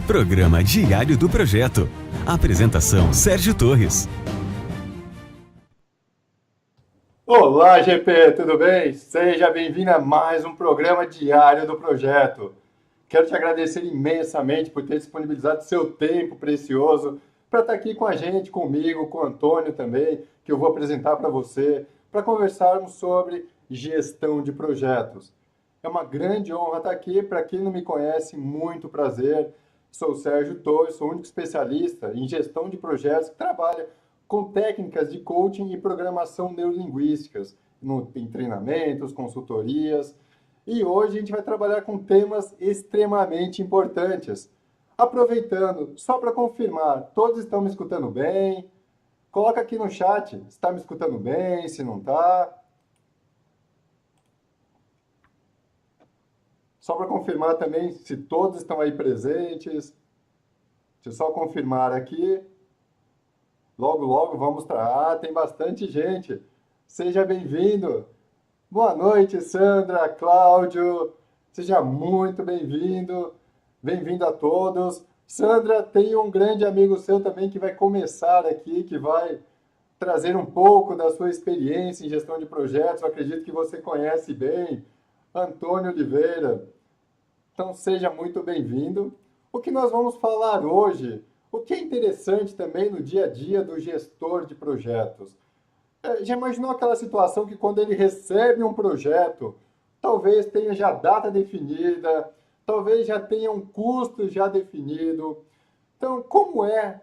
Programa Diário do Projeto. Apresentação Sérgio Torres. Olá, GP, tudo bem? Seja bem-vindo a mais um programa diário do projeto. Quero te agradecer imensamente por ter disponibilizado seu tempo precioso para estar aqui com a gente, comigo, com o Antônio também, que eu vou apresentar para você, para conversarmos sobre gestão de projetos. É uma grande honra estar aqui. Para quem não me conhece, muito prazer. Sou o Sérgio Torres, sou o único especialista em gestão de projetos que trabalha com técnicas de coaching e programação neurolinguísticas, em treinamentos, consultorias. E hoje a gente vai trabalhar com temas extremamente importantes. Aproveitando, só para confirmar, todos estão me escutando bem? Coloca aqui no chat se está me escutando bem, se não está. Só para confirmar também se todos estão aí presentes. Deixa eu só confirmar aqui. Logo, logo vamos para... tem bastante gente. Seja bem-vindo. Boa noite, Sandra, Cláudio. Seja muito bem-vindo. Bem-vindo a todos. Sandra, tem um grande amigo seu também que vai começar aqui, que vai trazer um pouco da sua experiência em gestão de projetos. Eu acredito que você conhece bem. Antônio Oliveira. Então, seja muito bem-vindo. O que nós vamos falar hoje, o que é interessante também no dia a dia do gestor de projetos. Já imaginou aquela situação que quando ele recebe um projeto, talvez tenha já data definida, talvez já tenha um custo já definido. Então, como é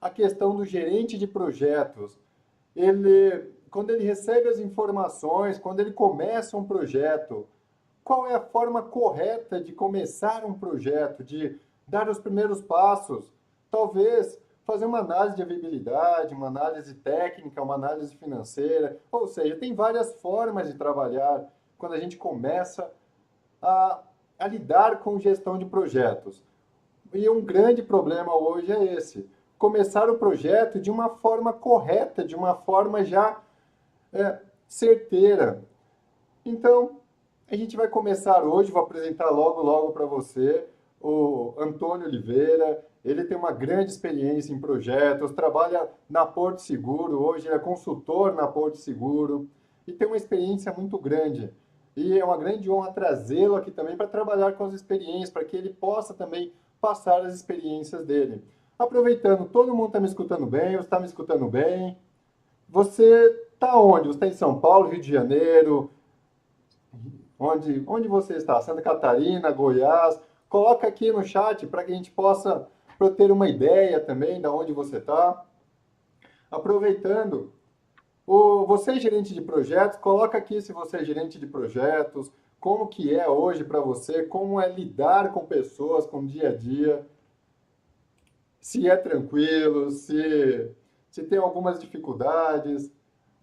a questão do gerente de projetos? Quando ele recebe as informações, quando ele começa um projeto, qual é a forma correta de começar um projeto, de dar os primeiros passos? Talvez fazer uma análise de viabilidade, uma análise técnica, uma análise financeira. Ou seja, tem várias formas de trabalhar quando a gente começa a lidar com gestão de projetos. E um grande problema hoje é esse: começar o projeto de uma forma correta, de uma forma já certeira. Então, a gente vai começar hoje, vou apresentar logo, logo para você o Antônio Oliveira. Ele tem uma grande experiência em projetos, trabalha na Porto Seguro, hoje ele é consultor na Porto Seguro e tem uma experiência muito grande. E é uma grande honra trazê-lo aqui também para trabalhar com as experiências, para que ele possa também passar as experiências dele. Aproveitando, todo mundo está me escutando bem? Você está me escutando bem? Você está onde? Você está em São Paulo, Rio de Janeiro? Onde você está? Santa Catarina, Goiás? Coloca aqui no chat para que a gente possa para eu ter uma ideia também de onde você está. Aproveitando, você é gerente de projetos, coloca aqui se você é gerente de projetos, como que é hoje para você, como é lidar com pessoas, com o dia a dia, se é tranquilo, se tem algumas dificuldades.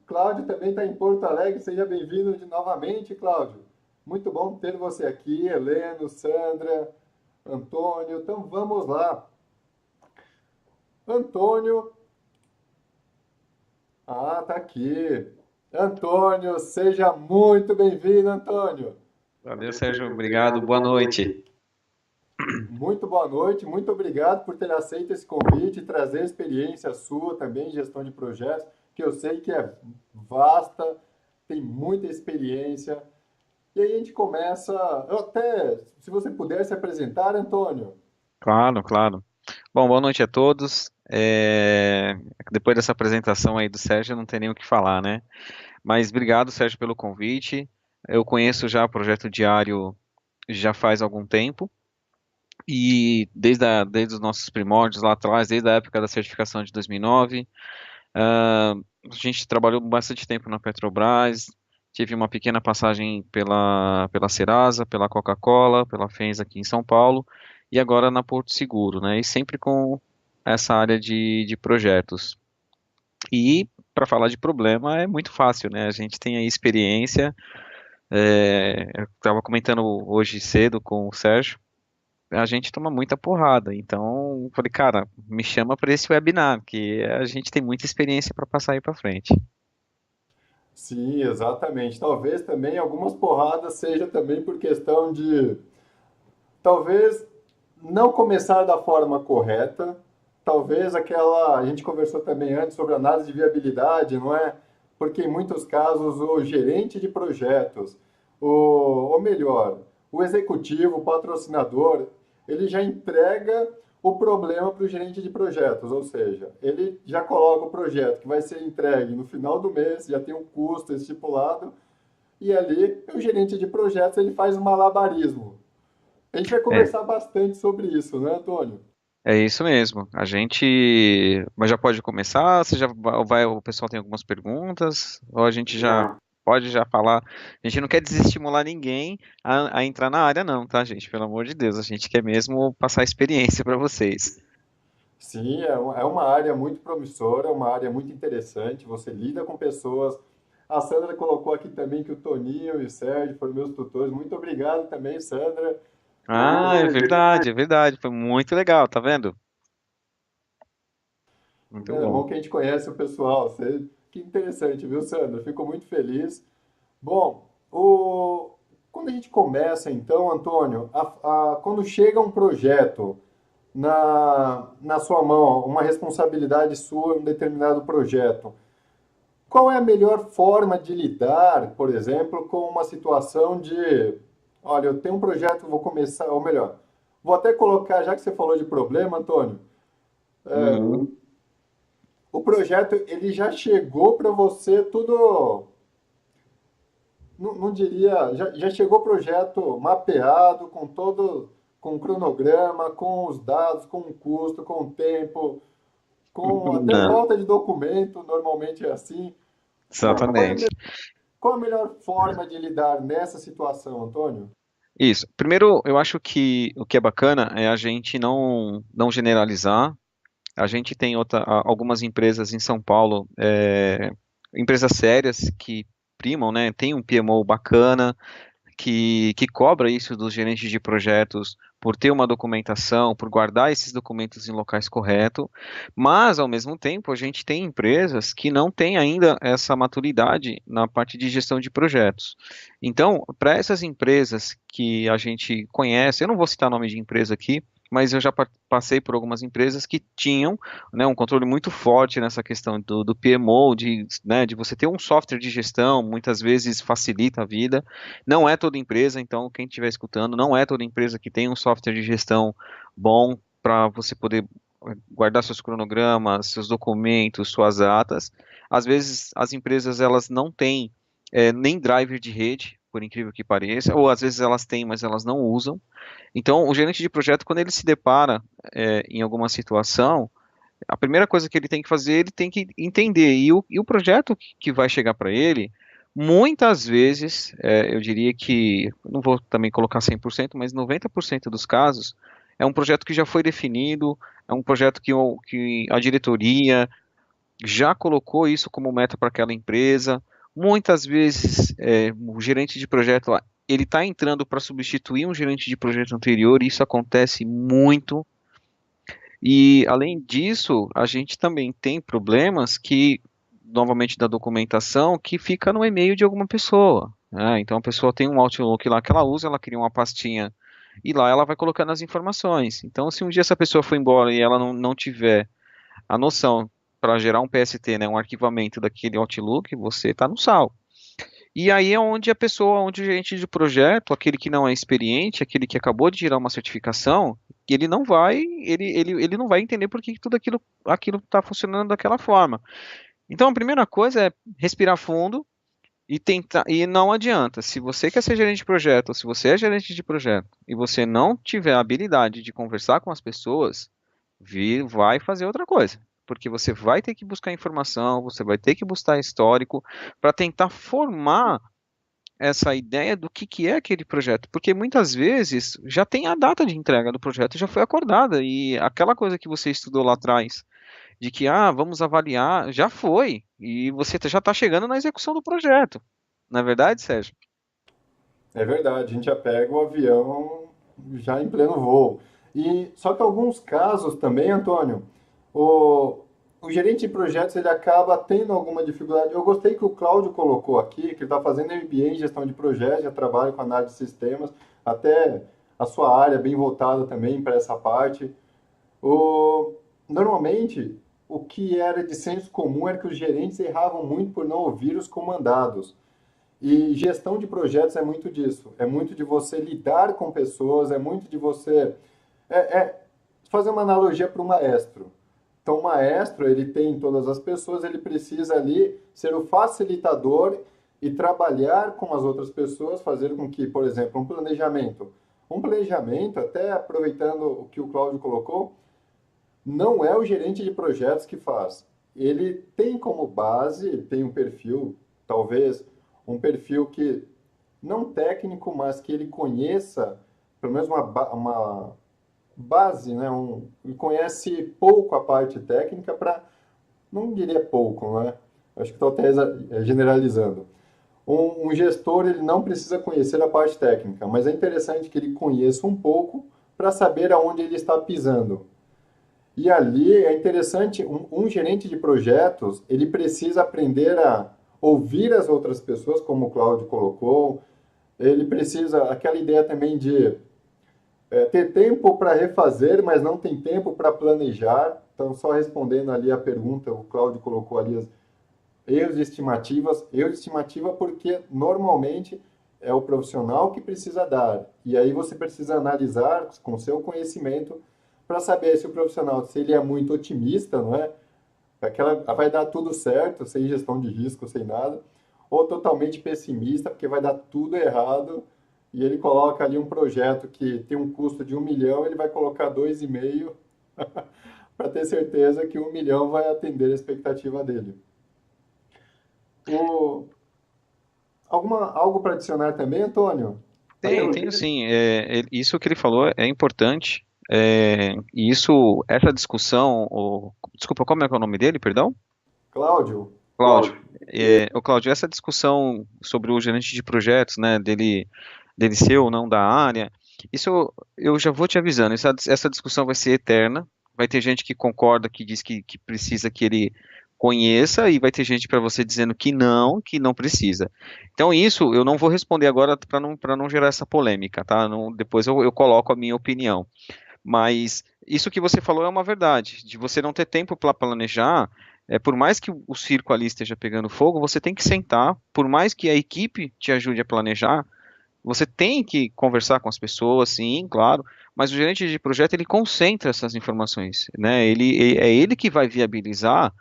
Cláudio também está em Porto Alegre, seja bem-vindo novamente, Cláudio. Muito bom ter você aqui, Heleno, Sandra, Antônio. Então vamos lá. Antônio. Tá aqui. Antônio, seja muito bem-vindo, Antônio. Valeu, Sérgio. Obrigado. Boa noite. Muito boa noite. Muito obrigado por ter aceito esse convite e trazer a experiência sua também em gestão de projetos, que eu sei que é vasta, tem muita experiência. E aí a gente começa... se você puder se apresentar, Antônio. Claro, claro. Bom, boa noite a todos. Depois dessa apresentação aí do Sérgio, não tem nem o que falar, né? Mas obrigado, Sérgio, pelo convite. Eu conheço já o Projeto Diário já faz algum tempo. E desde os nossos primórdios lá atrás, desde a época da certificação de 2009, a gente trabalhou bastante tempo na Petrobras, tive uma pequena passagem pela Serasa, pela Coca-Cola, pela FENS aqui em São Paulo, e agora na Porto Seguro, né? E sempre com essa área de projetos. E para falar de problema é muito fácil, né? A gente tem aí experiência. Eu estava comentando hoje cedo com o Sérgio, a gente toma muita porrada. Então, eu falei, cara, me chama para esse webinar, que a gente tem muita experiência para passar aí para frente. Sim, exatamente. Talvez também algumas porradas seja também por questão de... Talvez não começar da forma correta, talvez aquela, a gente conversou também antes sobre análise de viabilidade, não é? Porque em muitos casos o gerente de projetos, ou melhor, o executivo, o patrocinador, ele já entrega o problema para o gerente de projetos, ou seja, ele já coloca o projeto que vai ser entregue no final do mês, já tem um custo estipulado, e ali o gerente de projetos ele faz um malabarismo. A gente vai É, conversar bastante sobre isso, né, Antônio? é isso mesmo. A gente, mas já pode começar? Você já vai, o pessoal tem algumas perguntas? Ou a gente já Já. pode já falar? A gente não quer desestimular ninguém a entrar na área, não, tá, gente? Pelo amor de Deus, a gente quer mesmo passar a experiência para vocês. Sim, é uma área muito promissora, uma área muito interessante. Você lida com pessoas. A Sandra colocou aqui também que o Toninho e o Sérgio foram meus tutores. Muito obrigado também, Sandra. Ah, é verdade, é verdade. Foi muito legal, tá vendo? Muito É bom. bom que a gente conhece o pessoal. Que interessante, viu, Sandra? Fico muito feliz. Bom, quando a gente começa, então, Antônio, quando chega um projeto na sua mão, uma responsabilidade sua em um determinado projeto, qual é a melhor forma de lidar, por exemplo, com uma situação de, olha, eu tenho um projeto, vou começar, ou melhor, vou até colocar, já que você falou de problema, Antônio, Uhum. o projeto ele já chegou para você tudo, não diria, já chegou o projeto mapeado com todo, com o cronograma, com os dados, com o custo, com o tempo, com até Não, falta de documento, normalmente é assim. Qual é a exatamente. Qual a melhor forma de lidar nessa situação, Antônio? Isso. Primeiro, eu acho que o que é bacana é a gente não generalizar. A gente tem algumas empresas em São Paulo, empresas sérias que primam, né? Tem um PMO bacana, que cobra isso dos gerentes de projetos por ter uma documentação, por guardar esses documentos em locais corretos, mas, ao mesmo tempo, a gente tem empresas que não têm ainda essa maturidade na parte de gestão de projetos. Então, para essas empresas que a gente conhece, eu não vou citar nome de empresa aqui, mas eu já passei por algumas empresas que tinham, né, um controle muito forte nessa questão do PMO, né, de você ter um software de gestão, muitas vezes facilita a vida. Não é toda empresa, então quem estiver escutando, não é toda empresa que tem um software de gestão bom para você poder guardar seus cronogramas, seus documentos, suas atas. Às vezes as empresas elas não têm nem driver de rede, por incrível que pareça, ou às vezes elas têm, mas elas não usam. Então o gerente de projeto, quando ele se depara em alguma situação, a primeira coisa que ele tem que fazer, ele tem que entender. E o projeto que vai chegar para ele, muitas vezes, eu diria que, não vou também colocar 100%, mas 90% dos casos, é um projeto que já foi definido, é um projeto que a diretoria já colocou isso como meta para aquela empresa. Muitas vezes, o gerente de projeto, ele está entrando para substituir um gerente de projeto anterior, e isso acontece muito. E, além disso, a gente também tem problemas que, novamente, da documentação, que fica no e-mail de alguma pessoa, né? Então, a pessoa tem um Outlook lá que ela usa, ela cria uma pastinha e lá ela vai colocando as informações. Então, se um dia essa pessoa for embora e ela não tiver a noção para gerar um PST, né, um arquivamento daquele Outlook, você está no sal. E aí é onde a pessoa, onde o gerente de projeto, aquele que não é experiente, aquele que acabou de tirar uma certificação, ele não vai entender por que tudo aquilo está funcionando daquela forma. Então a primeira coisa é respirar fundo e tentar, e não adianta. Se você quer ser gerente de projeto, ou se você é gerente de projeto e você não tiver a habilidade de conversar com as pessoas, vai fazer outra coisa. Porque você vai ter que buscar informação, você vai ter que buscar histórico para tentar formar essa ideia do que é aquele projeto, porque muitas vezes já tem a data de entrega do projeto, já foi acordada, e aquela coisa que você estudou lá atrás, de que, vamos avaliar, já foi, e você já está chegando na execução do projeto. Não é verdade, Sérgio? É verdade, a gente já pega o avião já em pleno voo. E só que alguns casos também, Antônio, o, o gerente de projetos ele acaba tendo alguma dificuldade. Eu gostei que o Cláudio colocou aqui, que ele está fazendo MBA em gestão de projetos, já trabalha com análise de sistemas, até a sua área bem voltada também para essa parte. O, Normalmente, o que era de senso comum era que os gerentes erravam muito por não ouvir os comandados. E gestão de projetos é muito disso. É muito de você lidar com pessoas, é muito de você. Fazer uma analogia para o maestro. Então, o maestro, ele tem todas as pessoas, ele precisa ali ser o facilitador e trabalhar com as outras pessoas, fazer com que, por exemplo, um planejamento. Um planejamento, até aproveitando o que o Cláudio colocou, não é o gerente de projetos que faz. Ele tem como base, ele tem um perfil, talvez um perfil que não técnico, mas que ele conheça, pelo menos uma base, né? Ele conhece pouco a parte técnica para, não diria pouco, né? Acho que estou até generalizando. Um gestor, ele não precisa conhecer a parte técnica, mas é interessante que ele conheça um pouco para saber aonde ele está pisando. E ali é interessante, um gerente de projetos, ele precisa aprender a ouvir as outras pessoas, como o Cláudio colocou, ele precisa, aquela ideia também de ter tempo para refazer, mas não tem tempo para planejar. Então, só respondendo ali a pergunta, o Cláudio colocou ali as erros de estimativas. Erro de estimativa porque normalmente é o profissional que precisa dar. E aí você precisa analisar com seu conhecimento para saber se o profissional, se ele é muito otimista, não é? Vai dar tudo certo, sem gestão de risco, sem nada, ou totalmente pessimista, porque vai dar tudo errado, e ele coloca ali um projeto que tem um custo de 1 milhão, ele vai colocar 2,5 para ter certeza que 1 milhão vai atender a expectativa dele. O, algo para adicionar também, Antônio? Até Tenho sim. Isso que ele falou é importante. E essa discussão, desculpa, como é que é o nome dele, perdão? Cláudio, Cláudio. Cláudio, essa discussão sobre o gerente de projetos, né, dele ser ou não da área, isso eu já vou te avisando, essa discussão vai ser eterna, vai ter gente que concorda, que diz que precisa que ele conheça, e vai ter gente para você dizendo que não precisa. Então isso eu não vou responder agora para não gerar essa polêmica, tá? Depois eu coloco a minha opinião. Mas isso que você falou é uma verdade, de você não ter tempo para planejar, por mais que o circo ali esteja pegando fogo, você tem que sentar, por mais que a equipe te ajude a planejar, você tem que conversar com as pessoas, sim, claro, mas o gerente de projeto ele concentra essas informações, né? É ele que vai viabilizar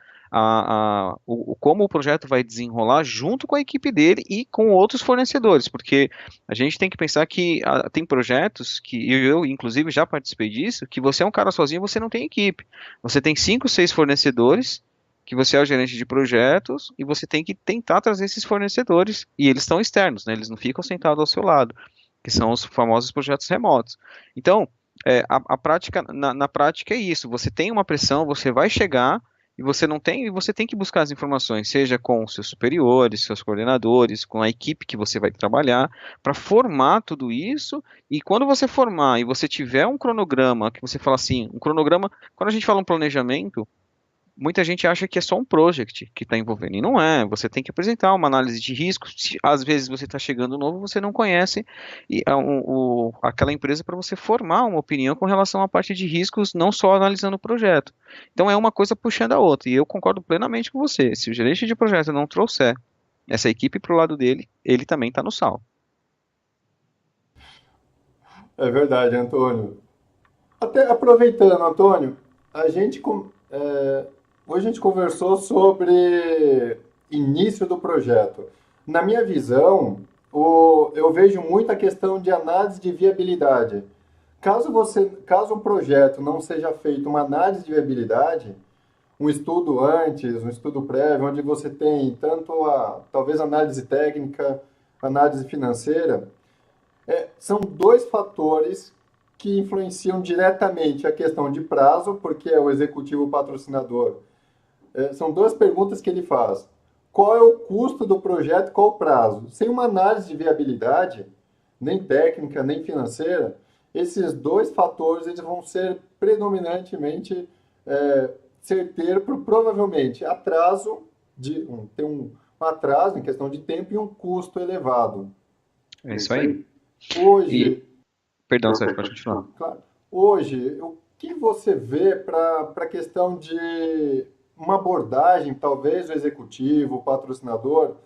como o projeto vai desenrolar junto com a equipe dele e com outros fornecedores, porque a gente tem que pensar que tem projetos que eu, inclusive, já participei disso, que você é um cara sozinho, você não tem equipe. Você tem 5, 6 fornecedores, que você é o gerente de projetos e você tem que tentar trazer esses fornecedores, e eles estão externos, né? Eles não ficam sentados ao seu lado, que são os famosos projetos remotos. Então, a prática, na prática é isso, você tem uma pressão, você vai chegar e você tem que buscar as informações, seja com seus superiores, seus coordenadores, com a equipe que você vai trabalhar, para formar tudo isso, e quando você formar e você tiver um cronograma, que você fala assim, um cronograma, quando a gente fala um planejamento, muita gente acha que é só um project que está envolvendo, e não é. Você tem que apresentar uma análise de risco. Às vezes você está chegando novo, você não conhece aquela empresa para você formar uma opinião com relação à parte de riscos, não só analisando o projeto. Então é uma coisa puxando a outra, e eu concordo plenamente com você. Se o gerente de projeto não trouxer essa equipe para o lado dele, ele também está no sal. é verdade, Antônio. Até aproveitando, Antônio, hoje a gente conversou sobre início do projeto. Na minha visão, eu vejo muita questão de análise de viabilidade. Caso um projeto não seja feito uma análise de viabilidade, um estudo antes, um estudo prévio, onde você tem tanto talvez análise técnica, análise financeira, são dois fatores que influenciam diretamente a questão de prazo, porque é o executivo patrocinador. São duas perguntas que ele faz. Qual é o custo do projeto e qual o prazo? Sem uma análise de viabilidade, nem técnica, nem financeira, esses dois fatores eles vão ser predominantemente certeiro por provavelmente ter um atraso em questão de tempo e um custo elevado. É isso aí. Hoje, Perdão, Sérgio, pode continuar. Claro. Hoje, o que você vê para a questão de uma abordagem, talvez o executivo, o patrocinador,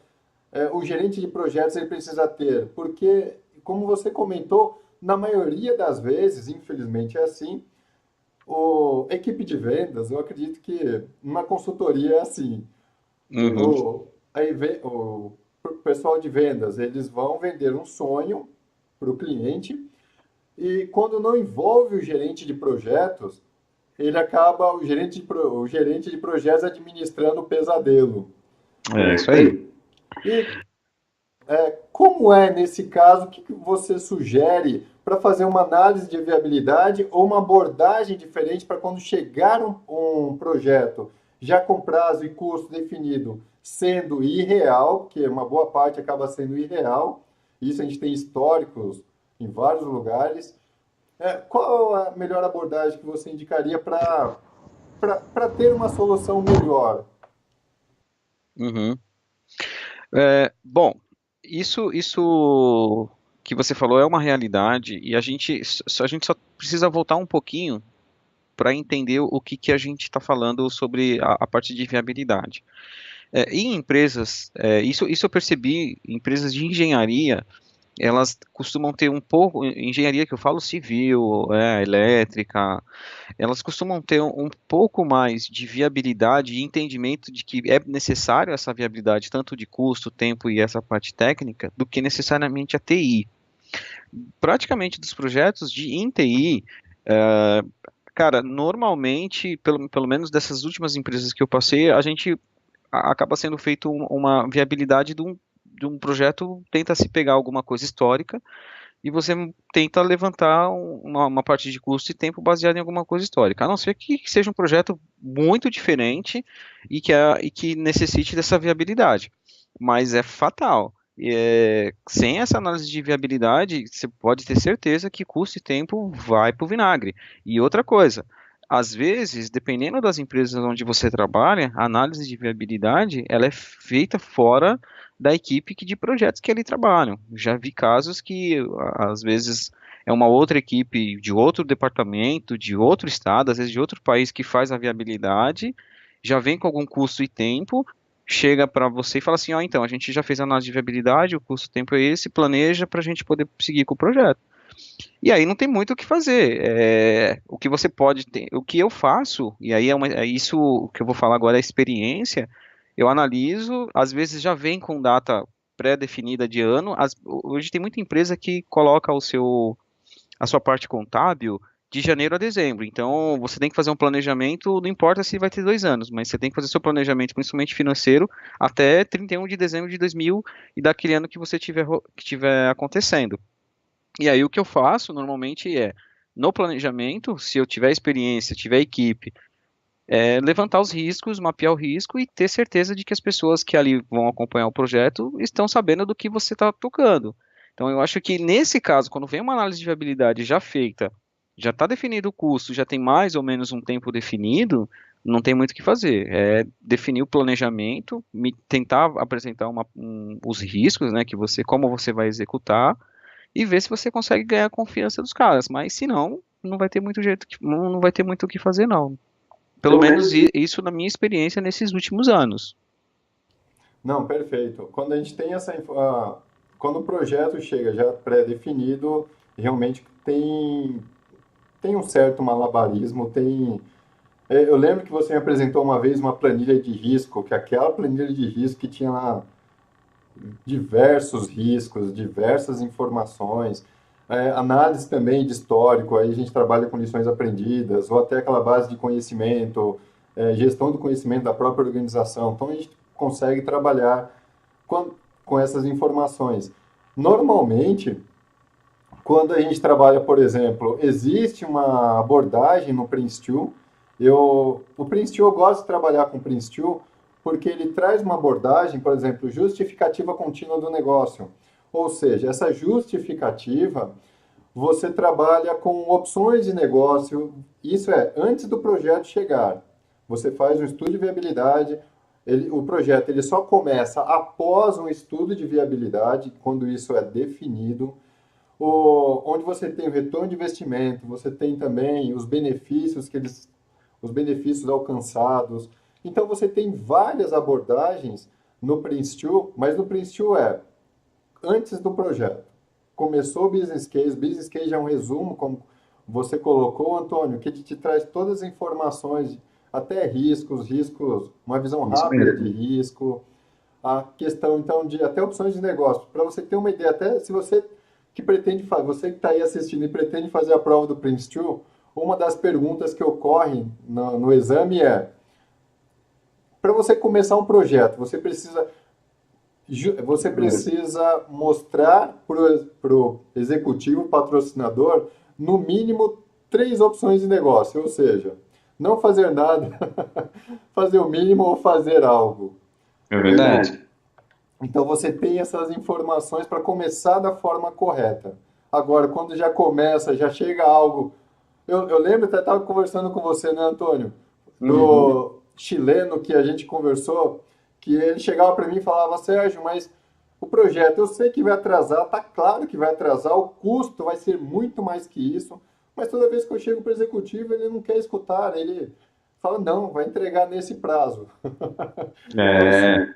o gerente de projetos ele precisa ter? Porque, como você comentou, na maioria das vezes, infelizmente é assim, a equipe de vendas, eu acredito que uma consultoria é assim. Uhum, O pessoal de vendas, eles vão vender um sonho para o cliente e quando não envolve o gerente de projetos, ele acaba, o gerente de projetos administrando o pesadelo. é isso aí. E como é nesse caso, o que você sugere para fazer uma análise de viabilidade ou uma abordagem diferente para quando chegar um projeto já com prazo e custo definido, sendo irreal, porque uma boa parte acaba sendo irreal, isso a gente tem históricos em vários lugares. Qual a melhor abordagem que você indicaria para ter uma solução melhor? Uhum. Bom, isso que você falou é uma realidade e a gente só precisa voltar um pouquinho para entender o que que a gente está falando sobre a parte de viabilidade. Em empresas, isso eu percebi, empresas de engenharia, elas costumam ter um pouco, engenharia que eu falo civil, elétrica, elas costumam ter um pouco mais de viabilidade e entendimento de que é necessário essa viabilidade, tanto de custo, tempo e essa parte técnica, do que necessariamente a TI. Praticamente dos projetos em TI, eh, cara, normalmente, pelo menos dessas últimas empresas que eu passei, a gente acaba sendo feito uma viabilidade de um projeto, tenta se pegar alguma coisa histórica e você tenta levantar uma parte de custo e tempo baseado em alguma coisa histórica, a não ser que seja um projeto muito diferente e que necessite dessa viabilidade, mas é fatal. Sem essa análise de viabilidade, você pode ter certeza que custo e tempo vai para o vinagre. E outra coisa, às vezes, dependendo das empresas onde você trabalha, a análise de viabilidade ela é feita fora da equipe de projetos que ali trabalham. Já vi casos que, às vezes, é uma outra equipe de outro departamento, de outro estado, às vezes de outro país que faz a viabilidade, já vem com algum custo e tempo, chega para você e fala assim, ó, então, a gente já fez a análise de viabilidade, o custo e tempo é esse, planeja para a gente poder seguir com o projeto. E aí não tem muito o que fazer. O que você pode ter, o que eu faço, e aí é isso que eu vou falar agora, é a experiência, eu analiso, às vezes já vem com data pré-definida de ano. Hoje tem muita empresa que coloca a sua parte contábil de janeiro a dezembro. Então você tem que fazer um planejamento, não importa se vai ter 2 anos, mas você tem que fazer seu planejamento, principalmente financeiro, até 31 de dezembro de 2000 e daquele ano que você tiver acontecendo. E aí o que eu faço normalmente no planejamento, se eu tiver experiência, tiver equipe, levantar os riscos, mapear o risco e ter certeza de que as pessoas que ali vão acompanhar o projeto estão sabendo do que você está tocando. Então eu acho que nesse caso, quando vem uma análise de viabilidade já feita, já está definido o custo, já tem mais ou menos um tempo definido, não tem muito o que fazer. É definir o planejamento, tentar apresentar os riscos, né, como você vai executar e ver se você consegue ganhar a confiança dos caras. Mas se não, não vai ter muito jeito, não vai ter muito o que fazer, não. Pelo menos isso na minha experiência nesses últimos anos. Não, perfeito. Quando a gente tem quando o projeto chega já pré-definido, realmente tem um certo malabarismo, eu lembro que você me apresentou uma vez uma planilha de risco, que aquela planilha de risco que tinha lá diversos riscos, diversas informações, análise também de histórico, aí a gente trabalha com lições aprendidas, ou até aquela base de conhecimento, gestão do conhecimento da própria organização. Então a gente consegue trabalhar com, com essas informações. Normalmente, quando a gente trabalha, por exemplo, existe uma abordagem no Prince2. O Prince2, eu gosto de trabalhar com o Prince2 porque ele traz uma abordagem, por exemplo, justificativa contínua do negócio. Ou seja, essa justificativa, você trabalha com opções de negócio, isso é, antes do projeto chegar. Você faz um estudo de viabilidade, o projeto ele só começa após um estudo de viabilidade, quando isso é definido. onde você tem o retorno de investimento, você tem também os benefícios os benefícios alcançados. Então você tem várias abordagens no Prince2, mas no Prince2 é antes do projeto. Começou o business case é um resumo, como você colocou, Antônio, que te traz todas as informações, até riscos, uma visão Isso rápida de mesmo. risco, a questão então de até opções de negócio. Para você ter uma ideia, até se você que pretende fazer, você que está aí assistindo e pretende fazer a prova do Prince2, uma das perguntas que ocorrem no exame é: para você começar um projeto, você Isso mesmo. precisa mostrar para o executivo patrocinador, no mínimo, três opções de negócio, ou seja, não fazer nada, fazer o mínimo ou fazer algo. É verdade. Verdade. Então você tem essas informações para começar da forma correta. Agora, quando já começa, já chega algo. Eu lembro, até estava conversando com você, né, Antônio? Uhum. Do chileno que a gente conversou, que ele chegava para mim e falava: Sérgio, mas o projeto eu sei que vai atrasar, tá claro que vai atrasar, o custo vai ser muito mais que isso, mas toda vez que eu chego para o executivo, ele não quer escutar, ele fala: não, vai entregar nesse prazo. Então, É,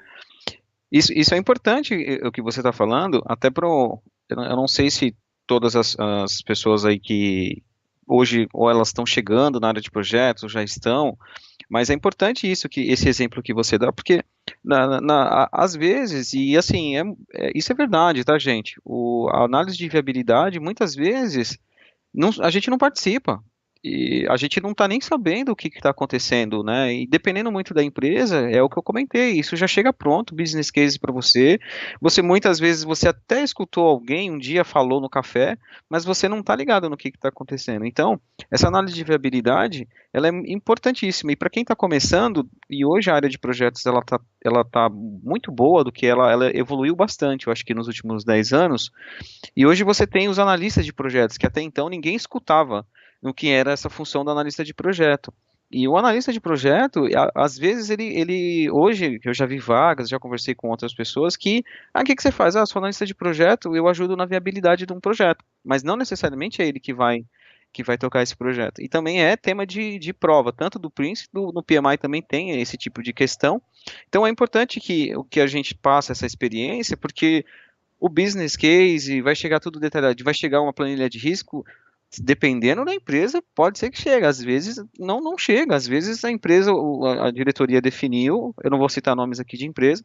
isso é importante, o que você está falando, até eu não sei se todas as pessoas aí que hoje, ou elas estão chegando na área de projetos, ou já estão, mas é importante isso, esse exemplo que você dá, porque às vezes, e assim, isso é verdade, tá, gente? A análise de viabilidade, muitas vezes, a gente não participa. E a gente não está nem sabendo o que está acontecendo, né? E dependendo muito da empresa, é o que eu comentei, isso já chega pronto, business case para você. Você muitas vezes você até escutou alguém um dia falou no café, mas você não está ligado no que está acontecendo. Então, essa análise de viabilidade, ela é importantíssima. E para quem está começando, e hoje a área de projetos ela tá muito boa do que ela evoluiu bastante, eu acho que nos últimos 10 anos. E hoje você tem os analistas de projetos, que até então ninguém escutava no que era essa função do analista de projeto. E o analista de projeto, às vezes hoje, eu já vi vagas, já conversei com outras pessoas o que que você faz? Ah, sou analista de projeto, eu ajudo na viabilidade de um projeto, mas não necessariamente é ele que vai tocar esse projeto. E também é tema de prova, tanto do Prince, no PMI também tem esse tipo de questão. Então é importante que a gente passe essa experiência, porque o business case, vai chegar tudo detalhado, vai chegar uma planilha de risco, dependendo da empresa, pode ser que chegue, às vezes não chega, às vezes a empresa, a diretoria definiu, eu não vou citar nomes aqui de empresa,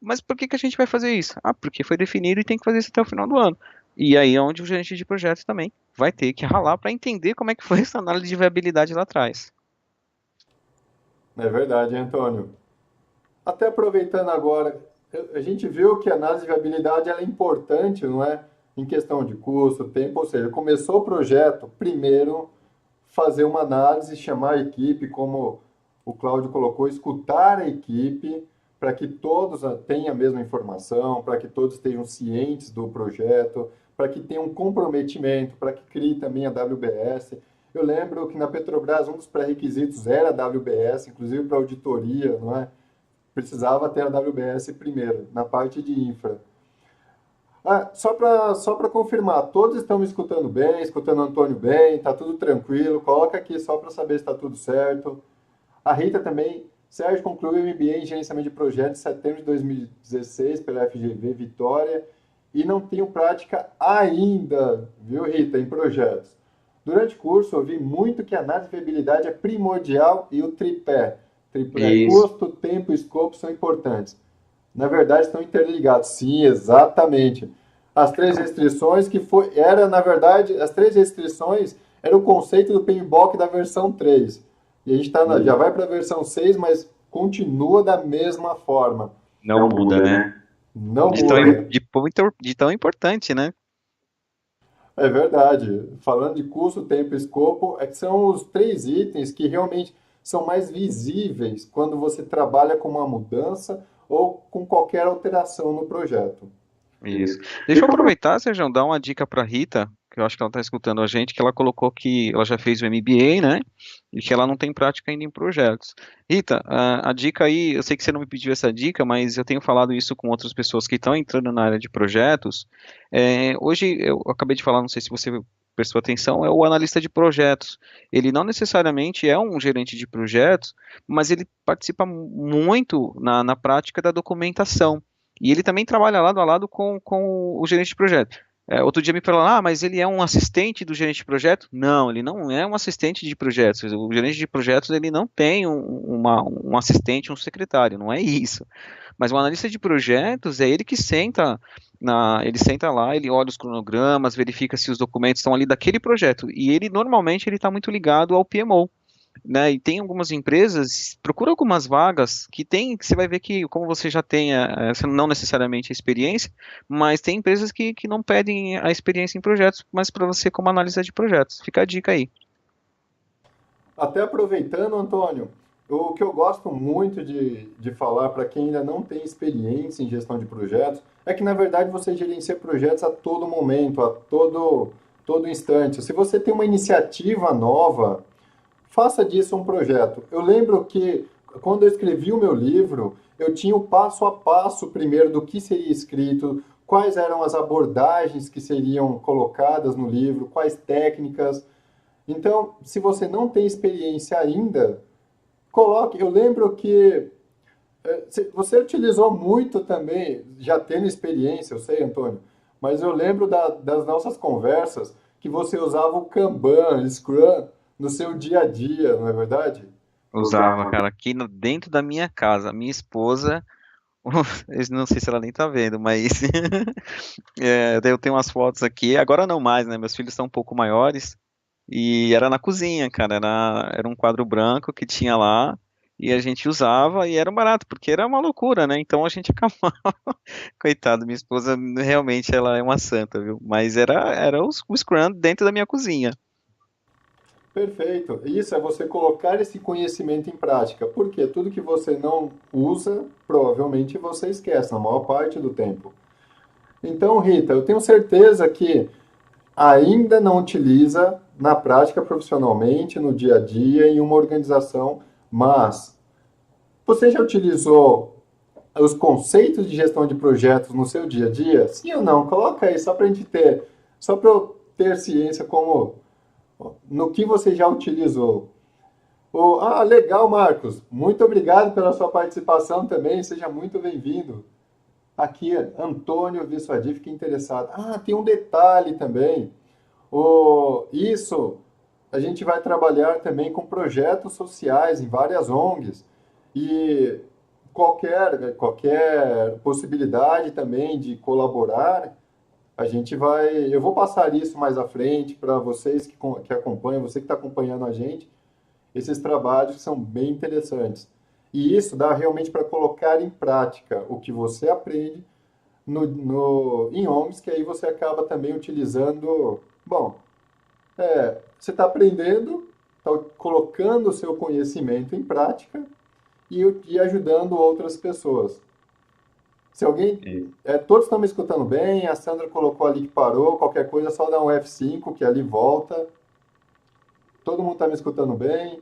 mas por que que a gente vai fazer isso? Porque foi definido e tem que fazer isso até o final do ano. E aí é onde o gerente de projetos também vai ter que ralar para entender como é que foi essa análise de viabilidade lá atrás. é verdade, hein, Antônio. Até aproveitando agora, a gente viu que a análise de viabilidade ela é importante, não é? Em questão de custo, tempo, ou seja, começou o projeto, primeiro fazer uma análise, chamar a equipe, como o Cláudio colocou, escutar a equipe para que todos tenham a mesma informação, para que todos estejam cientes do projeto, para que tenham um comprometimento, para que crie também a WBS. Eu lembro que na Petrobras um dos pré-requisitos era a WBS, inclusive para auditoria, não é? Precisava ter a WBS primeiro, na parte de infra. Só para confirmar, todos estão me escutando bem, escutando o Antônio bem, está tudo tranquilo. Coloca aqui só para saber se está tudo certo. A Rita também. Sérgio concluiu o MBA em Gerenciamento de Projetos em setembro de 2016 pela FGV Vitória e não tenho prática ainda, viu, Rita, em projetos. Durante o curso, ouvi muito que a análise de viabilidade é primordial e o tripé. Tripé Isso. custo, tempo e escopo são importantes. Na verdade, estão interligados. Sim, exatamente. As três restrições na verdade, as três restrições era o conceito do PMBOK da versão 3. E a gente já vai para a versão 6, mas continua da mesma forma. Não muda, né? Não De tão, muda. de tão importante, né? É verdade. Falando de custo, tempo e escopo, é que são os três itens que realmente são mais visíveis quando você trabalha com uma mudança ou com qualquer alteração no projeto. Isso. Deixa eu aproveitar, Sérgio, dar uma dica para Rita. que eu acho que ela está escutando a gente, que ela colocou que ela já fez o MBA, né? E que ela não tem prática ainda em projetos. Rita, a dica aí, eu sei que você não me pediu essa dica, mas eu tenho falado isso com outras pessoas que estão entrando na área de projetos. Hoje, eu acabei de falar, não sei se você prestou atenção, é o analista de projetos. Ele não necessariamente é um gerente de projetos, mas ele participa muito na prática da documentação. E ele também trabalha lado a lado com o gerente de projeto. Outro dia me falaram, mas ele é um assistente do gerente de projeto? Não, ele não é um assistente de projetos. O gerente de projetos, ele não tem um assistente, um secretário, não é isso. Mas o analista de projetos é ele que senta ele senta lá, ele olha os cronogramas, verifica se os documentos estão ali daquele projeto. E ele normalmente ele está muito ligado ao PMO, né? E tem algumas empresas, procura algumas vagas que você vai ver que, como você já tem, não necessariamente a experiência, mas tem empresas que não pedem a experiência em projetos, mas para você como analista de projetos. Fica a dica aí. Até aproveitando, Antônio, o que eu gosto muito de falar para quem ainda não tem experiência em gestão de projetos é que, na verdade, você gerencia projetos a todo momento, todo instante. Se você tem uma iniciativa nova, faça disso um projeto. Eu lembro que, quando eu escrevi o meu livro, eu tinha o passo a passo primeiro do que seria escrito, quais eram as abordagens que seriam colocadas no livro, quais técnicas. Então, se você não tem experiência ainda, coloque. Eu lembro que você utilizou muito também, já tendo experiência, eu sei, Antônio, mas eu lembro das nossas conversas que você usava o Kanban, Scrum, no seu dia a dia, não é verdade? Usava, cara, aqui dentro da minha casa, minha esposa, eu não sei se ela nem tá vendo, mas eu tenho umas fotos aqui, agora não mais, né? Meus filhos estão um pouco maiores, e era na cozinha, cara, era um quadro branco que tinha lá, e a gente usava, e era um barato, porque era uma loucura, né? Então a gente acabava, coitado, minha esposa, realmente, ela é uma santa, viu? Mas era o Scrum dentro da minha cozinha. Perfeito. Isso é você colocar esse conhecimento em prática, porque tudo que você não usa, provavelmente você esquece na maior parte do tempo. Então, Rita, eu tenho certeza que ainda não utiliza na prática profissionalmente, no dia a dia, em uma organização, mas você já utilizou os conceitos de gestão de projetos no seu dia a dia? Sim ou não? Coloca aí só para a gente ter, só para eu ter ciência como no que você já utilizou. Legal, Marcos. Muito obrigado pela sua participação também. Seja muito bem-vindo. Aqui, Antônio Vissuadi, fiquei interessado. Tem um detalhe também. Isso, a gente vai trabalhar também com projetos sociais em várias ONGs. E qualquer possibilidade também de colaborar, eu vou passar isso mais à frente para vocês que acompanham, você que está acompanhando a gente, esses trabalhos que são bem interessantes. E isso dá realmente para colocar em prática o que você aprende em ONGs, que aí você acaba também utilizando. Bom, você está aprendendo, está colocando o seu conhecimento em prática e ajudando outras pessoas. Se alguém. Todos estão me escutando bem, a Sandra colocou ali que parou, qualquer coisa é só dar um F5 que ali volta. Todo mundo está me escutando bem.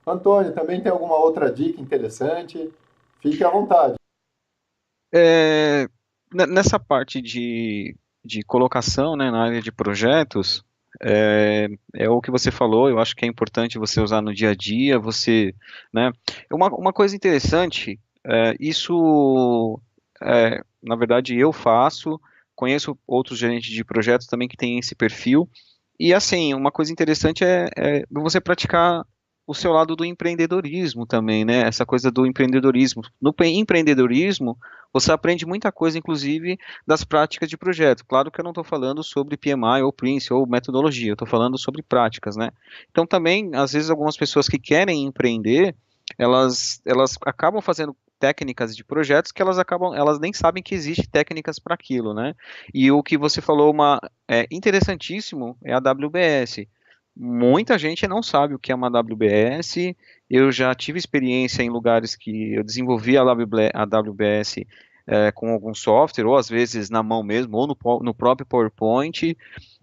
Antônio, também tem alguma outra dica interessante? Fique à vontade. É, nessa parte de colocação, né, na área de projetos, é o que você falou, eu acho que é importante você usar no dia a dia, né, uma coisa interessante, na verdade, eu faço, conheço outros gerentes de projetos também que têm esse perfil, e assim, uma coisa interessante é você praticar o seu lado do empreendedorismo também, né? Essa coisa do empreendedorismo. No empreendedorismo, você aprende muita coisa, inclusive, das práticas de projeto. Claro que eu não estou falando sobre PMI ou Prince ou metodologia, eu estou falando sobre práticas, né? Então, também, às vezes, algumas pessoas que querem empreender, elas acabam fazendo técnicas de projetos que elas nem sabem que existe técnicas para aquilo, né? E o que você falou, interessantíssimo, é a WBS. Muita gente não sabe o que é uma WBS. Eu já tive experiência em lugares que eu desenvolvi a WBS com algum software, ou às vezes na mão mesmo, ou no próprio PowerPoint,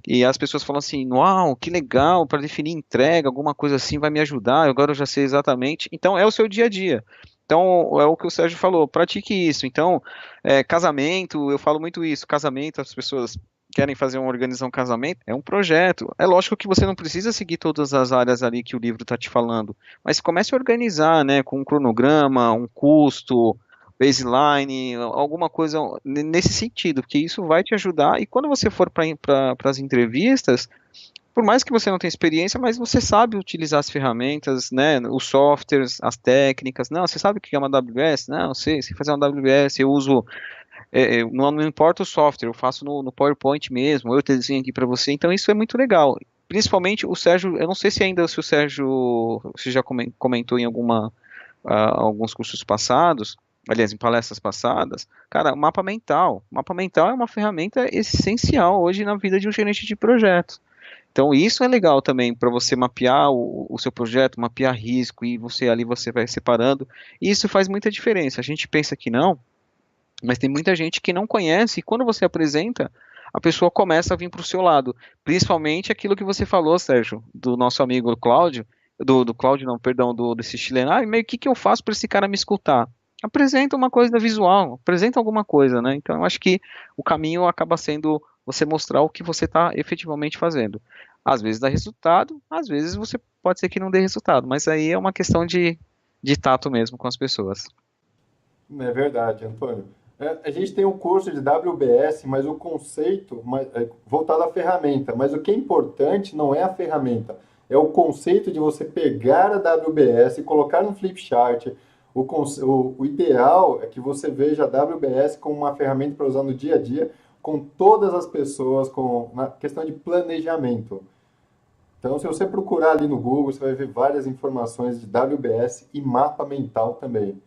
e as pessoas falam assim, uau, que legal, para definir entrega, alguma coisa assim vai me ajudar, agora eu já sei exatamente. Então, é o seu dia a dia. Então, é o que o Sérgio falou, pratique isso. Então, casamento, eu falo muito isso, casamento, as pessoas querem organizar um casamento, é um projeto. É lógico que você não precisa seguir todas as áreas ali que o livro está te falando, mas comece a organizar, né, com um cronograma, um custo, baseline, alguma coisa nesse sentido, porque isso vai te ajudar. E quando você for para as entrevistas, por mais que você não tenha experiência, mas você sabe utilizar as ferramentas, né, os softwares, as técnicas. Não, você sabe o que é uma AWS? Não, sei fazer uma AWS, eu uso, não importa o software, eu faço no PowerPoint mesmo, eu desenho aqui para você. Então isso é muito legal. Principalmente o Sérgio, eu não sei se o Sérgio se já comentou em alguns cursos passados, aliás, em palestras passadas, cara, o mapa mental. O mapa mental é uma ferramenta essencial hoje na vida de um gerente de projeto. Então, isso é legal também para você mapear o seu projeto, mapear risco e você vai separando. E isso faz muita diferença. A gente pensa que não, mas tem muita gente que não conhece e quando você apresenta, a pessoa começa a vir para o seu lado. Principalmente aquilo que você falou, Sérgio, do nosso amigo Cláudio, do Cláudio, não, perdão, desse chileno. Ah, meio que eu faço para esse cara me escutar? Apresenta uma coisa visual, apresenta alguma coisa, né? Então, eu acho que o caminho acaba sendo você mostrar o que você está efetivamente fazendo. Às vezes dá resultado, às vezes você pode ser que não dê resultado, mas aí é uma questão de tato mesmo com as pessoas. É verdade, Antônio. A gente tem um curso de WBS, mas o conceito é voltado à ferramenta. Mas o que é importante não é a ferramenta, é o conceito de você pegar a WBS e colocar no Flipchart. O ideal é que você veja a WBS como uma ferramenta para usar no dia a dia com todas as pessoas, na questão de planejamento. Então, se você procurar ali no Google, você vai ver várias informações de WBS e mapa mental também.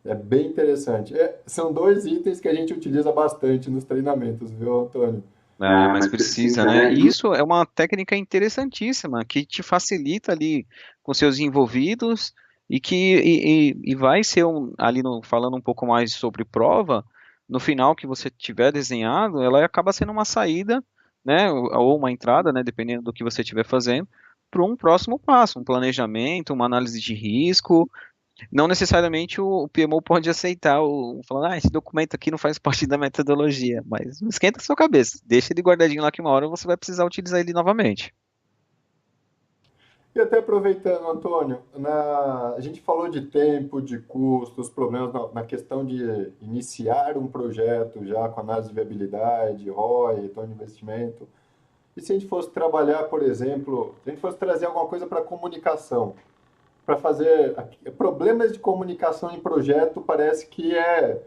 É bem interessante. São dois itens que a gente utiliza bastante nos treinamentos, viu, Antônio? É, mas precisa, né? E isso é uma técnica interessantíssima que te facilita ali com seus envolvidos e vai ser ali falando um pouco mais sobre prova, no final que você tiver desenhado, ela acaba sendo uma saída, né? Ou uma entrada, né? Dependendo do que você estiver fazendo, para um próximo passo, um planejamento, uma análise de risco. Não necessariamente o PMO pode aceitar falando, esse documento aqui não faz parte da metodologia, mas não esquenta a sua cabeça, deixa ele guardadinho lá que uma hora você vai precisar utilizar ele novamente. E até aproveitando, Antônio, a gente falou de tempo, de custos, problemas na questão de iniciar um projeto já com análise de viabilidade, ROI, retorno de investimento. E se a gente fosse trabalhar, por exemplo, se a gente fosse trazer alguma coisa para comunicação, para fazer problemas de comunicação em projeto, parece que é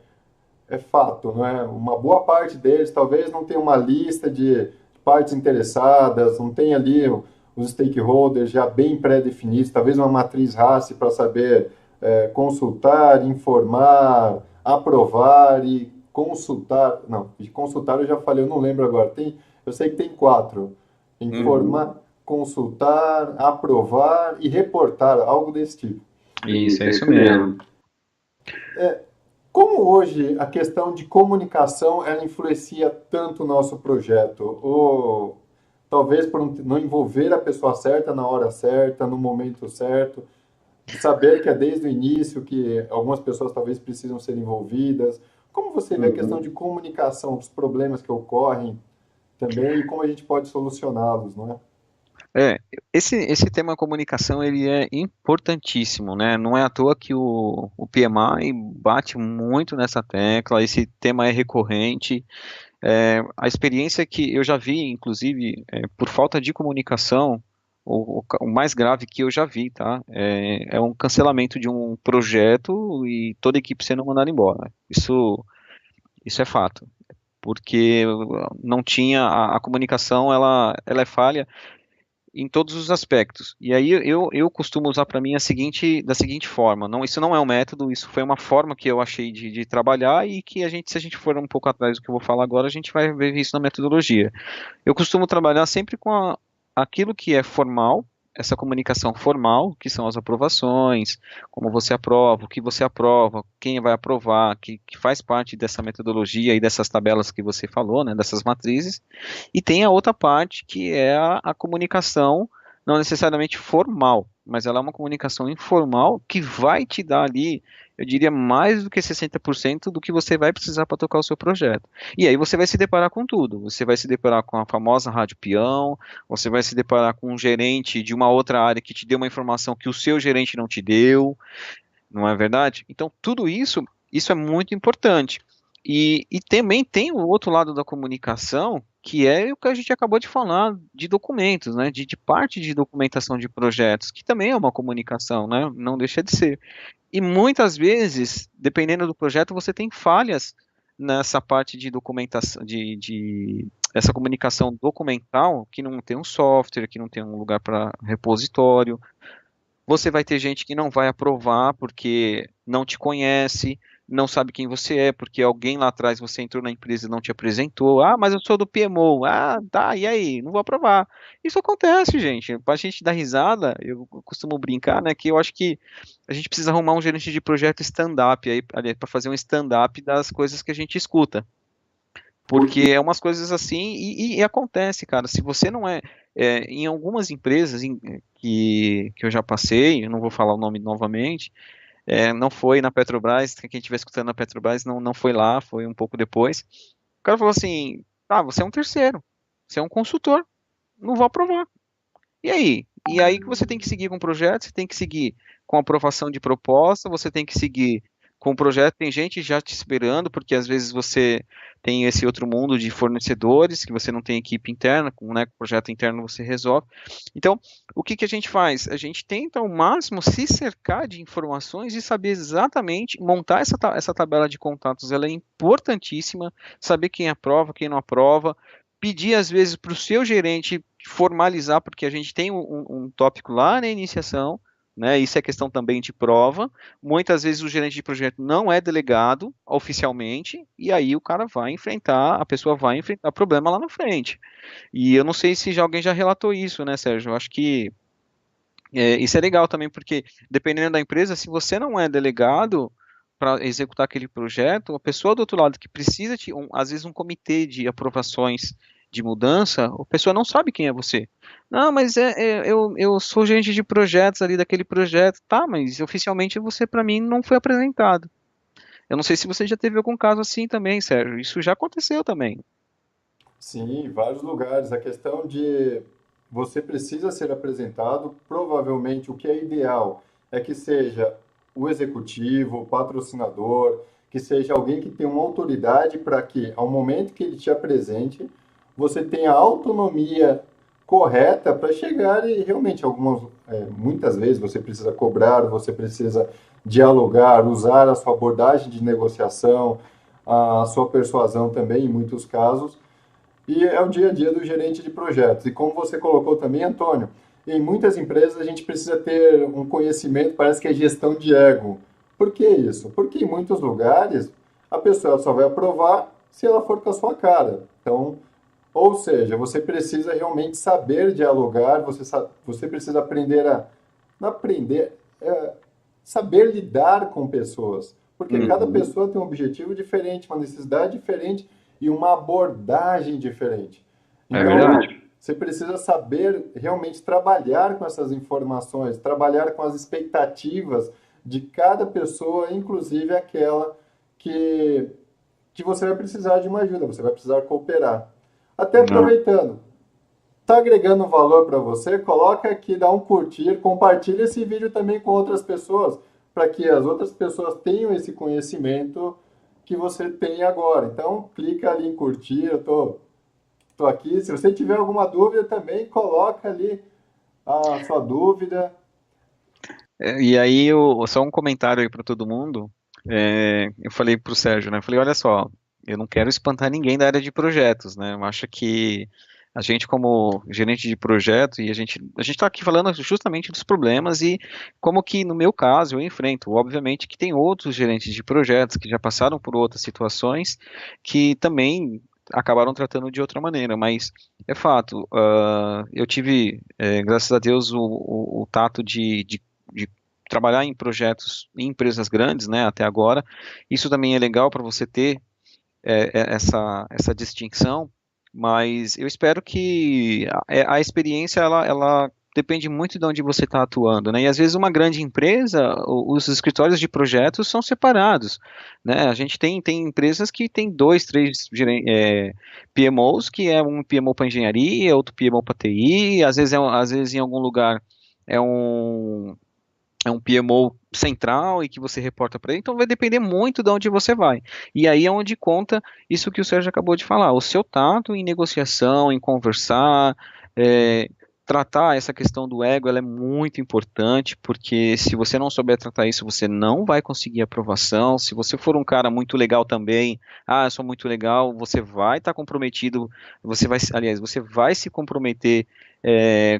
fato, não é? Uma boa parte deles talvez não tenha uma lista de partes interessadas, não tem ali os stakeholders já bem pré-definidos, talvez uma matriz RACI para saber consultar, informar, aprovar e consultar. Não, de consultar eu já falei, eu não lembro agora. Eu sei que tem quatro: informar, consultar, aprovar e reportar, algo desse tipo. Isso, é isso mesmo. Como hoje a questão de comunicação ela influencia tanto o nosso projeto? Ou talvez por não envolver a pessoa certa na hora certa, no momento certo, saber que é desde o início que algumas pessoas talvez precisam ser envolvidas. Como você vê a questão de comunicação, os problemas que ocorrem também e como a gente pode solucioná-los, não é? É, esse tema comunicação ele é importantíssimo, né? Não é à toa que o PMI bate muito nessa tecla, esse tema é recorrente. A experiência que eu já vi, inclusive, por falta de comunicação, o mais grave que eu já vi, tá? É um cancelamento de um projeto e toda a equipe sendo mandada embora. Isso é fato, porque não tinha a comunicação, ela é falha em todos os aspectos. E aí eu costumo usar para mim da seguinte forma. Não, isso não é um método, isso foi uma forma que eu achei de trabalhar e que se a gente for um pouco atrás do que eu vou falar agora, a gente vai ver isso na metodologia. Eu costumo trabalhar sempre com aquilo que é formal essa comunicação formal, que são as aprovações, como você aprova, o que você aprova, quem vai aprovar, que faz parte dessa metodologia e dessas tabelas que você falou, né, dessas matrizes, e tem a outra parte que é a comunicação não necessariamente formal, mas ela é uma comunicação informal que vai te dar ali, eu diria, mais do que 60% do que você vai precisar para tocar o seu projeto. E aí você vai se deparar com tudo. Você vai se deparar com a famosa rádio peão, você vai se deparar com um gerente de uma outra área que te deu uma informação que o seu gerente não te deu, não é verdade? Então, tudo isso é muito importante. E também tem o outro lado da comunicação, que é o que a gente acabou de falar, de documentos, né? De parte de documentação de projetos, que também é uma comunicação, né? Não deixa de ser. E muitas vezes, dependendo do projeto, você tem falhas nessa parte de documentação, de essa comunicação documental, que não tem um software, que não tem um lugar para repositório. Você vai ter gente que não vai aprovar porque não te conhece, não sabe quem você é, porque alguém lá atrás você entrou na empresa e não te apresentou. Ah, mas eu sou do PMO. Ah, tá, e aí? Não vou aprovar. Isso acontece, gente. Pra gente dar risada, eu costumo brincar, né, que eu acho que a gente precisa arrumar um gerente de projeto stand-up aí, para fazer um stand-up das coisas que a gente escuta. Porque é umas coisas assim, e acontece, cara. Se você não em algumas empresas que eu já passei, eu não vou falar o nome novamente, não foi na Petrobras, quem estiver escutando na Petrobras não foi lá, foi um pouco depois. O cara falou assim: ah, você é um terceiro, você é um consultor, não vou aprovar. E aí? E aí que você tem que seguir com o projeto, você tem que seguir com a aprovação de proposta, você tem que seguir com o projeto. Tem gente já te esperando, porque às vezes você tem esse outro mundo de fornecedores, que você não tem equipe interna, com o projeto interno você resolve. Então, o que que a gente faz? A gente tenta ao máximo se cercar de informações e saber exatamente, montar essa tabela de contatos, ela é importantíssima, saber quem aprova, quem não aprova, pedir às vezes para o seu gerente formalizar, porque a gente tem um tópico lá na iniciação, né? Isso é questão também de prova. Muitas vezes o gerente de projeto não é delegado oficialmente, e aí o cara vai enfrentar, a pessoa vai enfrentar problema lá na frente. E eu não sei se alguém já relatou isso, né, Sérgio? Eu acho que isso é legal também, porque dependendo da empresa, se você não é delegado para executar aquele projeto, a pessoa do outro lado que precisa de, às vezes, um comitê de aprovações de mudança, a pessoa não sabe quem é você. Não, mas eu sou gerente de projetos ali daquele projeto. Tá, mas oficialmente você, para mim, não foi apresentado. Eu não sei se você já teve algum caso assim também, Sérgio. Isso já aconteceu também. Sim, em vários lugares. A questão de você precisa ser apresentado, provavelmente o que é ideal é que seja o executivo, o patrocinador, que seja alguém que tenha uma autoridade para que, ao momento que ele te apresente, você tenha a autonomia correta para chegar e realmente muitas vezes você precisa cobrar, você precisa dialogar, usar a sua abordagem de negociação, a sua persuasão também, em muitos casos, e é o dia a dia do gerente de projetos. E como você colocou também, Antônio, em muitas empresas a gente precisa ter um conhecimento, parece que é gestão de ego. Por que isso? Porque em muitos lugares a pessoa só vai aprovar se ela for com a sua cara. Então, ou seja, você precisa realmente saber dialogar, você precisa aprender a não aprender, saber lidar com pessoas. Porque cada Uhum. pessoa tem um objetivo diferente, uma necessidade diferente e uma abordagem diferente. É Então, verdade. você precisa saber realmente trabalhar com essas informações, trabalhar com as expectativas de cada pessoa, inclusive aquela que, que você vai precisar de uma ajuda, você vai precisar cooperar. Até Não. aproveitando, está agregando valor para você? Coloca aqui, dá um curtir, compartilha esse vídeo também com outras pessoas, para que as outras pessoas tenham esse conhecimento que você tem agora. Então, clica ali em curtir, tô aqui. Se você tiver alguma dúvida também, coloca ali a sua dúvida. E aí, só um comentário aí para todo mundo. Eu falei para o Sérgio, né? Eu falei, olha só, eu não quero espantar ninguém da área de projetos, né? Eu acho que a gente, como gerente de projeto, e a gente está aqui falando justamente dos problemas e como que, no meu caso, eu enfrento. Obviamente que tem outros gerentes de projetos que já passaram por outras situações que também acabaram tratando de outra maneira, mas é fato. Eu tive, graças a Deus, o tato de trabalhar em projetos em empresas grandes, né, até agora. Isso também é legal para você ter essa distinção, mas eu espero que a experiência ela depende muito de onde você está atuando, né? E às vezes uma grande empresa, os escritórios de projetos são separados, né? A gente tem empresas que tem dois, três PMOs, que é um PMO para engenharia, outro PMO para TI, às vezes em algum lugar é um PMO central e que você reporta para ele, então vai depender muito de onde você vai. E aí é onde conta isso que o Sérgio acabou de falar, o seu tato em negociação, em conversar, é, tratar essa questão do ego, ela é muito importante, porque se você não souber tratar isso, você não vai conseguir aprovação. Se você for um cara muito legal também, eu sou muito legal, você vai estar comprometido, aliás, você vai se comprometer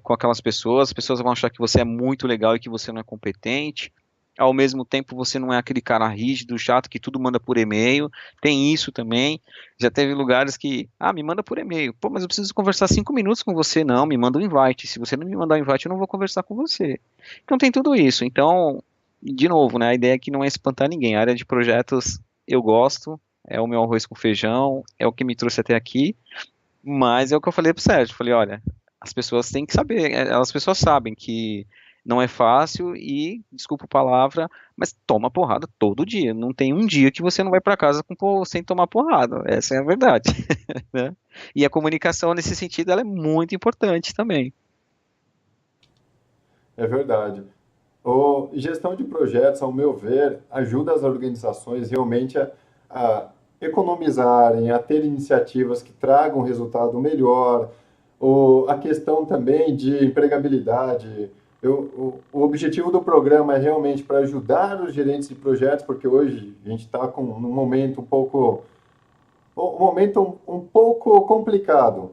com aquelas pessoas, as pessoas vão achar que você é muito legal e que você não é competente. Ao mesmo tempo, você não é aquele cara rígido, chato, que tudo manda por e-mail. Tem isso também. Já teve lugares que, me manda por e-mail. Pô, mas eu preciso conversar 5 minutos com você. Não, me manda um invite. Se você não me mandar um invite, eu não vou conversar com você. Então tem tudo isso. Então, de novo, né, a ideia aqui não é espantar ninguém. A área de projetos eu gosto, é o meu arroz com feijão, é o que me trouxe até aqui. Mas é o que eu falei pro Sérgio. Eu falei, olha, as pessoas têm que saber, as pessoas sabem que não é fácil e, desculpa a palavra, mas toma porrada todo dia. Não tem um dia que você não vai para casa sem tomar porrada. Essa é a verdade, né? E a comunicação nesse sentido ela é muito importante também. É verdade. Gestão de projetos, ao meu ver, ajuda as organizações realmente a economizarem, a ter iniciativas que tragam resultado melhor, a questão também de empregabilidade. O objetivo do programa é realmente para ajudar os gerentes de projetos, porque hoje a gente está com um momento um pouco complicado.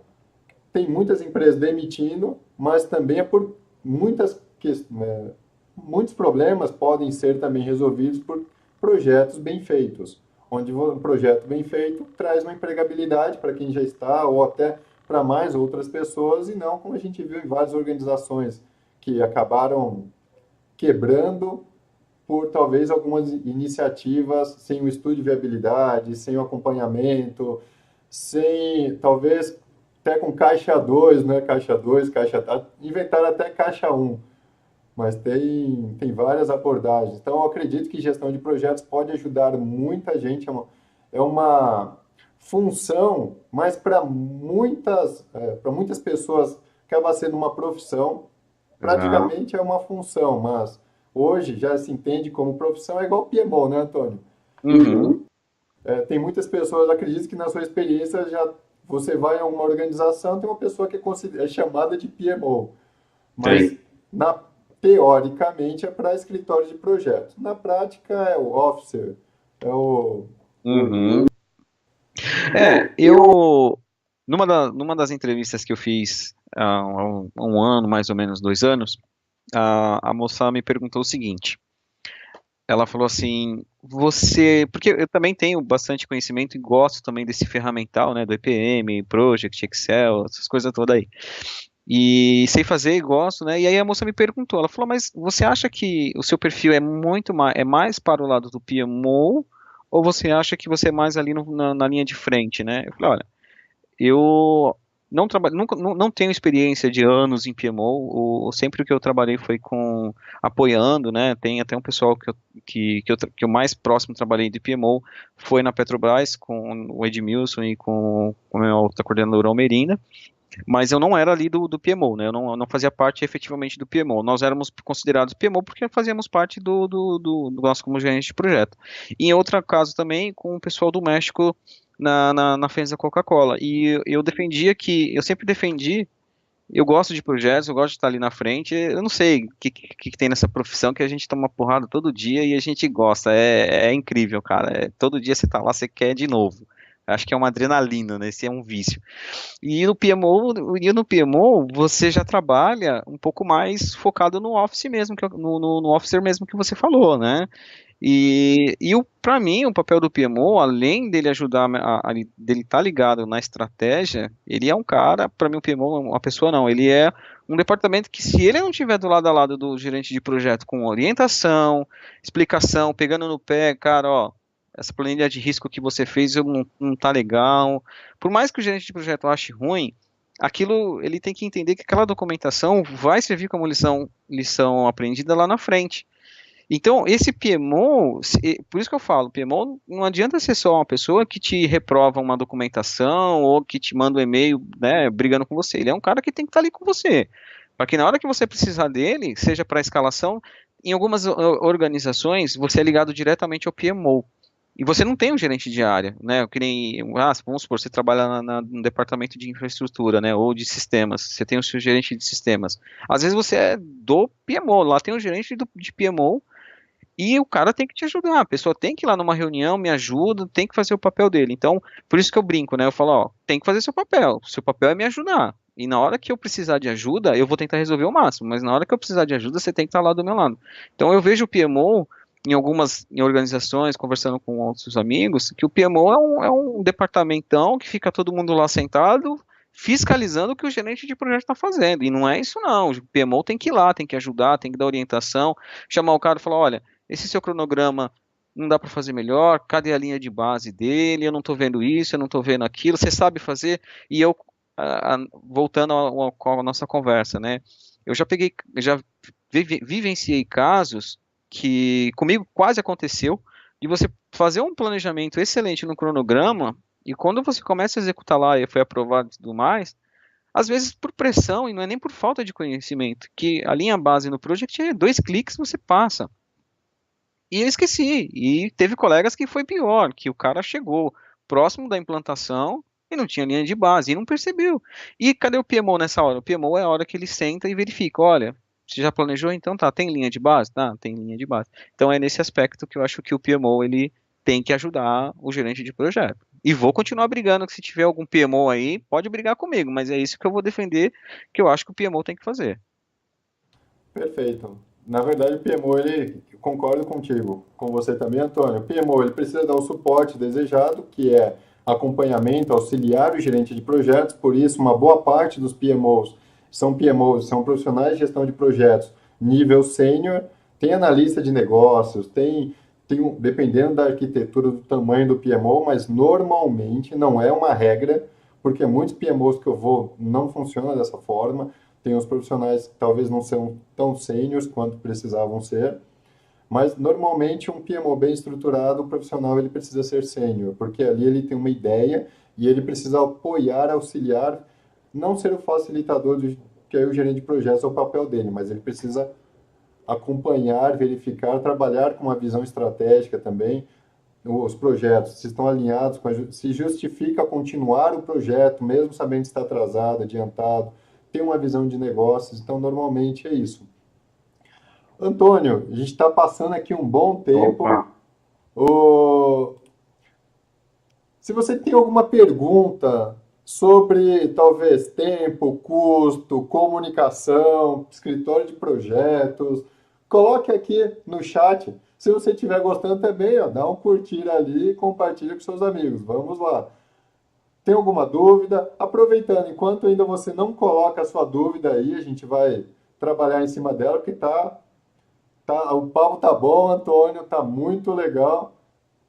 Tem muitas empresas demitindo, mas também é por muitos problemas podem ser também resolvidos por projetos bem feitos, onde um projeto bem feito traz uma empregabilidade para quem já está ou até para mais outras pessoas e não como a gente viu em várias organizações que acabaram quebrando por talvez algumas iniciativas sem o estudo de viabilidade, sem o acompanhamento, sem talvez até com caixa 2, né? Caixa 2, inventaram até caixa um, mas tem várias abordagens. Então, eu acredito que gestão de projetos pode ajudar muita gente. É uma função, mas para muitas pessoas acaba sendo uma profissão. Exato. Praticamente é uma função, mas hoje já se entende como profissão, é igual PMO, né, Antônio? Uhum. Tem muitas pessoas, acredito que na sua experiência você vai a uma organização, tem uma pessoa que é chamada de PMO, mas Tem. teoricamente é para escritório de projetos. Na prática é o officer, é o... Uhum. Bom, Numa das entrevistas que eu fiz há um ano, mais ou menos 2 anos, a moça me perguntou o seguinte. Ela falou assim, porque eu também tenho bastante conhecimento e gosto também desse ferramental, né, do EPM, Project, Excel, essas coisas todas aí. E sei fazer e gosto, né? E aí a moça me perguntou, ela falou, mas você acha que o seu perfil é mais para o lado do PMO ou você acha que você é mais ali na linha de frente, né? Eu falei, olha, eu não trabalho, nunca, não tenho experiência de anos em PMO. Sempre o que eu trabalhei foi apoiando, né? Tem até um pessoal que eu mais próximo trabalhei de PMO foi na Petrobras com o Edmilson e com a minha outra coordenadora Almerinda. Mas eu não era ali do PMO, né? Eu não fazia parte efetivamente do PMO. Nós éramos considerados PMO porque fazíamos parte do nosso como gerente de projeto. E em outro caso também com o pessoal do México na frente da Coca-Cola. E eu sempre defendi, eu gosto de projetos, eu gosto de estar ali na frente. Eu não sei o que tem nessa profissão que a gente toma porrada todo dia e a gente gosta. É incrível, cara. Todo dia você tá lá, você quer de novo. Acho que é uma adrenalina, né? Esse é um vício. E no PMO você já trabalha um pouco mais focado no office mesmo, no officer mesmo que você falou, né? Para mim, o papel do PMO, além dele ajudar, dele estar ligado na estratégia, ele é um cara, para mim o PMO, uma pessoa não, ele é um departamento que se ele não tiver do lado a lado do gerente de projeto com orientação, explicação, pegando no pé, cara, ó, essa planilha de risco que você fez não tá legal. Por mais que o gerente de projeto ache ruim, aquilo ele tem que entender que aquela documentação vai servir como lição aprendida lá na frente. Então, esse PMO, por isso que eu falo, PMO não adianta ser só uma pessoa que te reprova uma documentação ou que te manda um e-mail, né, brigando com você. Ele é um cara que tem que estar ali com você. Para que na hora que você precisar dele, seja para escalação, em algumas organizações, você é ligado diretamente ao PMO. E você não tem um gerente de área, né? Que nem, vamos supor, você trabalha no departamento de infraestrutura, né? Ou de sistemas. Você tem o seu gerente de sistemas. Às vezes você é do PMO, lá tem um gerente de PMO e o cara tem que te ajudar. A pessoa tem que ir lá numa reunião, me ajuda, tem que fazer o papel dele. Então, por isso que eu brinco, né? Eu falo, ó, tem que fazer seu papel. Seu papel é me ajudar. E na hora que eu precisar de ajuda, eu vou tentar resolver o máximo. Mas na hora que eu precisar de ajuda, você tem que estar lá do meu lado. Então, eu vejo o PMO em organizações, conversando com outros amigos, que o PMO é um departamentão que fica todo mundo lá sentado, fiscalizando o que o gerente de projeto está fazendo. E não é isso, não. O PMO tem que ir lá, tem que ajudar, tem que dar orientação, chamar o cara e falar, olha, esse seu cronograma não dá para fazer melhor, cadê a linha de base dele? Eu não estou vendo isso, eu não estou vendo aquilo, você sabe fazer? E eu, voltando à nossa conversa, né? Eu já vivenciei casos que comigo quase aconteceu, de você fazer um planejamento excelente no cronograma, e quando você começa a executar lá e foi aprovado e tudo mais, às vezes por pressão, e não é nem por falta de conhecimento, que a linha base no project é 2 cliques você passa. E eu esqueci. E teve colegas que foi pior, que o cara chegou próximo da implantação e não tinha linha de base e não percebeu. E cadê o PMO nessa hora? O PMO é a hora que ele senta e verifica, olha, você já planejou? Então tá, tem linha de base? Tá, tem linha de base. Então é nesse aspecto que eu acho que o PMO ele tem que ajudar o gerente de projeto. E vou continuar brigando, que se tiver algum PMO aí, pode brigar comigo, mas é isso que eu vou defender, que eu acho que o PMO tem que fazer. Perfeito. Na verdade, o PMO, ele, eu concordo contigo, com você também, Antônio. O PMO, ele precisa dar o suporte desejado, que é acompanhamento, auxiliar o gerente de projetos. Por isso, uma boa parte dos PMOs, são profissionais de gestão de projetos nível sênior, tem analista de negócios, dependendo da arquitetura, do tamanho do PMO, mas normalmente não é uma regra, porque muitos PMOs que eu vou não funcionam dessa forma. Tem os profissionais que talvez não sejam tão sêniores quanto precisavam ser, mas normalmente um PMO bem estruturado, o profissional ele precisa ser sênior, porque ali ele tem uma ideia e ele precisa apoiar, auxiliar, não ser o facilitador, que aí o gerente de projetos é o papel dele, mas ele precisa acompanhar, verificar, trabalhar com uma visão estratégica também, os projetos, se estão alinhados, se justifica continuar o projeto, mesmo sabendo que está atrasado, adiantado, tem uma visão de negócios, então normalmente é isso. Antônio, a gente está passando aqui um bom tempo. Opa, O- Se você tem alguma pergunta sobre talvez tempo, custo, comunicação, escritório de projetos, coloque aqui no chat. Se você estiver gostando também, ó, dá um curtir ali e compartilha com seus amigos. Vamos lá. Tem alguma dúvida? Aproveitando, enquanto ainda você não coloca a sua dúvida aí, a gente vai trabalhar em cima dela, porque o papo tá bom, Antônio, tá muito legal,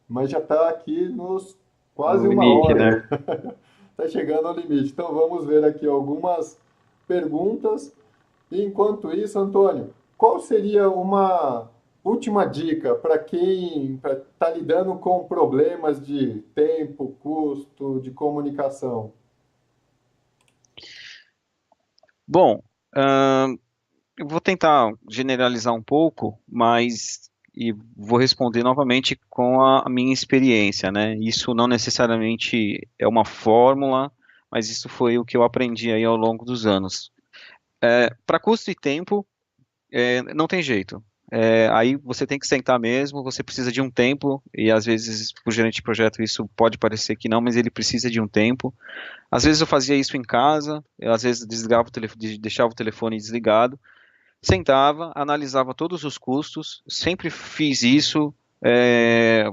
mas já tá aqui nos No quase uma limite, hora. né? Tá chegando ao limite. Então vamos ver aqui algumas perguntas. E enquanto isso, Antônio, qual seria uma última dica para quem está lidando com problemas de tempo, custo, de comunicação? Bom, eu vou tentar generalizar um pouco, mas e vou responder novamente com a minha experiência, né? Isso não necessariamente é uma fórmula, mas isso foi o que eu aprendi aí ao longo dos anos. Para custo e tempo, não tem jeito. Aí você tem que sentar mesmo, você precisa de um tempo, e às vezes, para o gerente de projeto, isso pode parecer que não, mas ele precisa de um tempo. Às vezes eu fazia isso em casa, eu às vezes desligava o telefone, deixava o telefone desligado, sentava, analisava todos os custos, sempre fiz isso, É,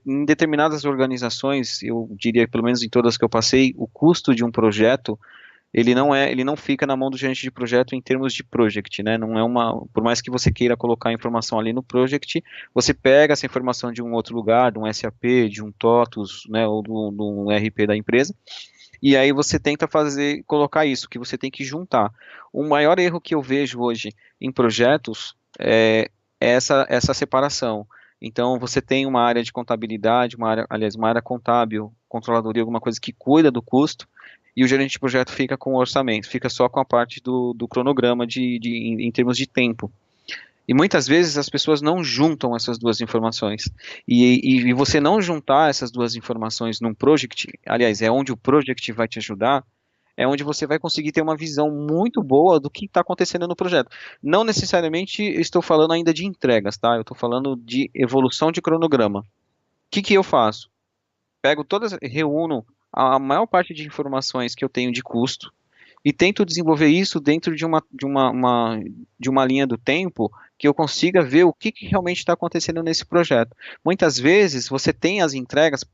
em determinadas organizações, eu diria, pelo menos em todas que eu passei, o custo de um projeto ele não fica na mão do gerente de projeto em termos de project, né? Não é uma, por mais que você queira colocar a informação ali no project, você pega essa informação de um outro lugar, de um SAP, de um TOTUS, né, ou do RP da empresa, e aí você tenta fazer, colocar isso, que você tem que juntar. O maior erro que eu vejo hoje em projetos é essa separação. Então, você tem uma área de contabilidade, aliás, uma área contábil, controladoria, alguma coisa que cuida do custo, e o gerente de projeto fica com o orçamento, fica só com a parte do cronograma em termos de tempo. E muitas vezes as pessoas não juntam essas duas informações. E você não juntar essas duas informações num project, aliás, é onde o project vai te ajudar, é onde você vai conseguir ter uma visão muito boa do que está acontecendo no projeto. Não necessariamente estou falando ainda de entregas, tá? Eu estou falando de evolução de cronograma. O que que eu faço? Pego todas, reúno a maior parte de informações que eu tenho de custo e tento desenvolver isso dentro de uma linha do tempo que eu consiga ver o que realmente está acontecendo nesse projeto. Muitas vezes você tem as entregas,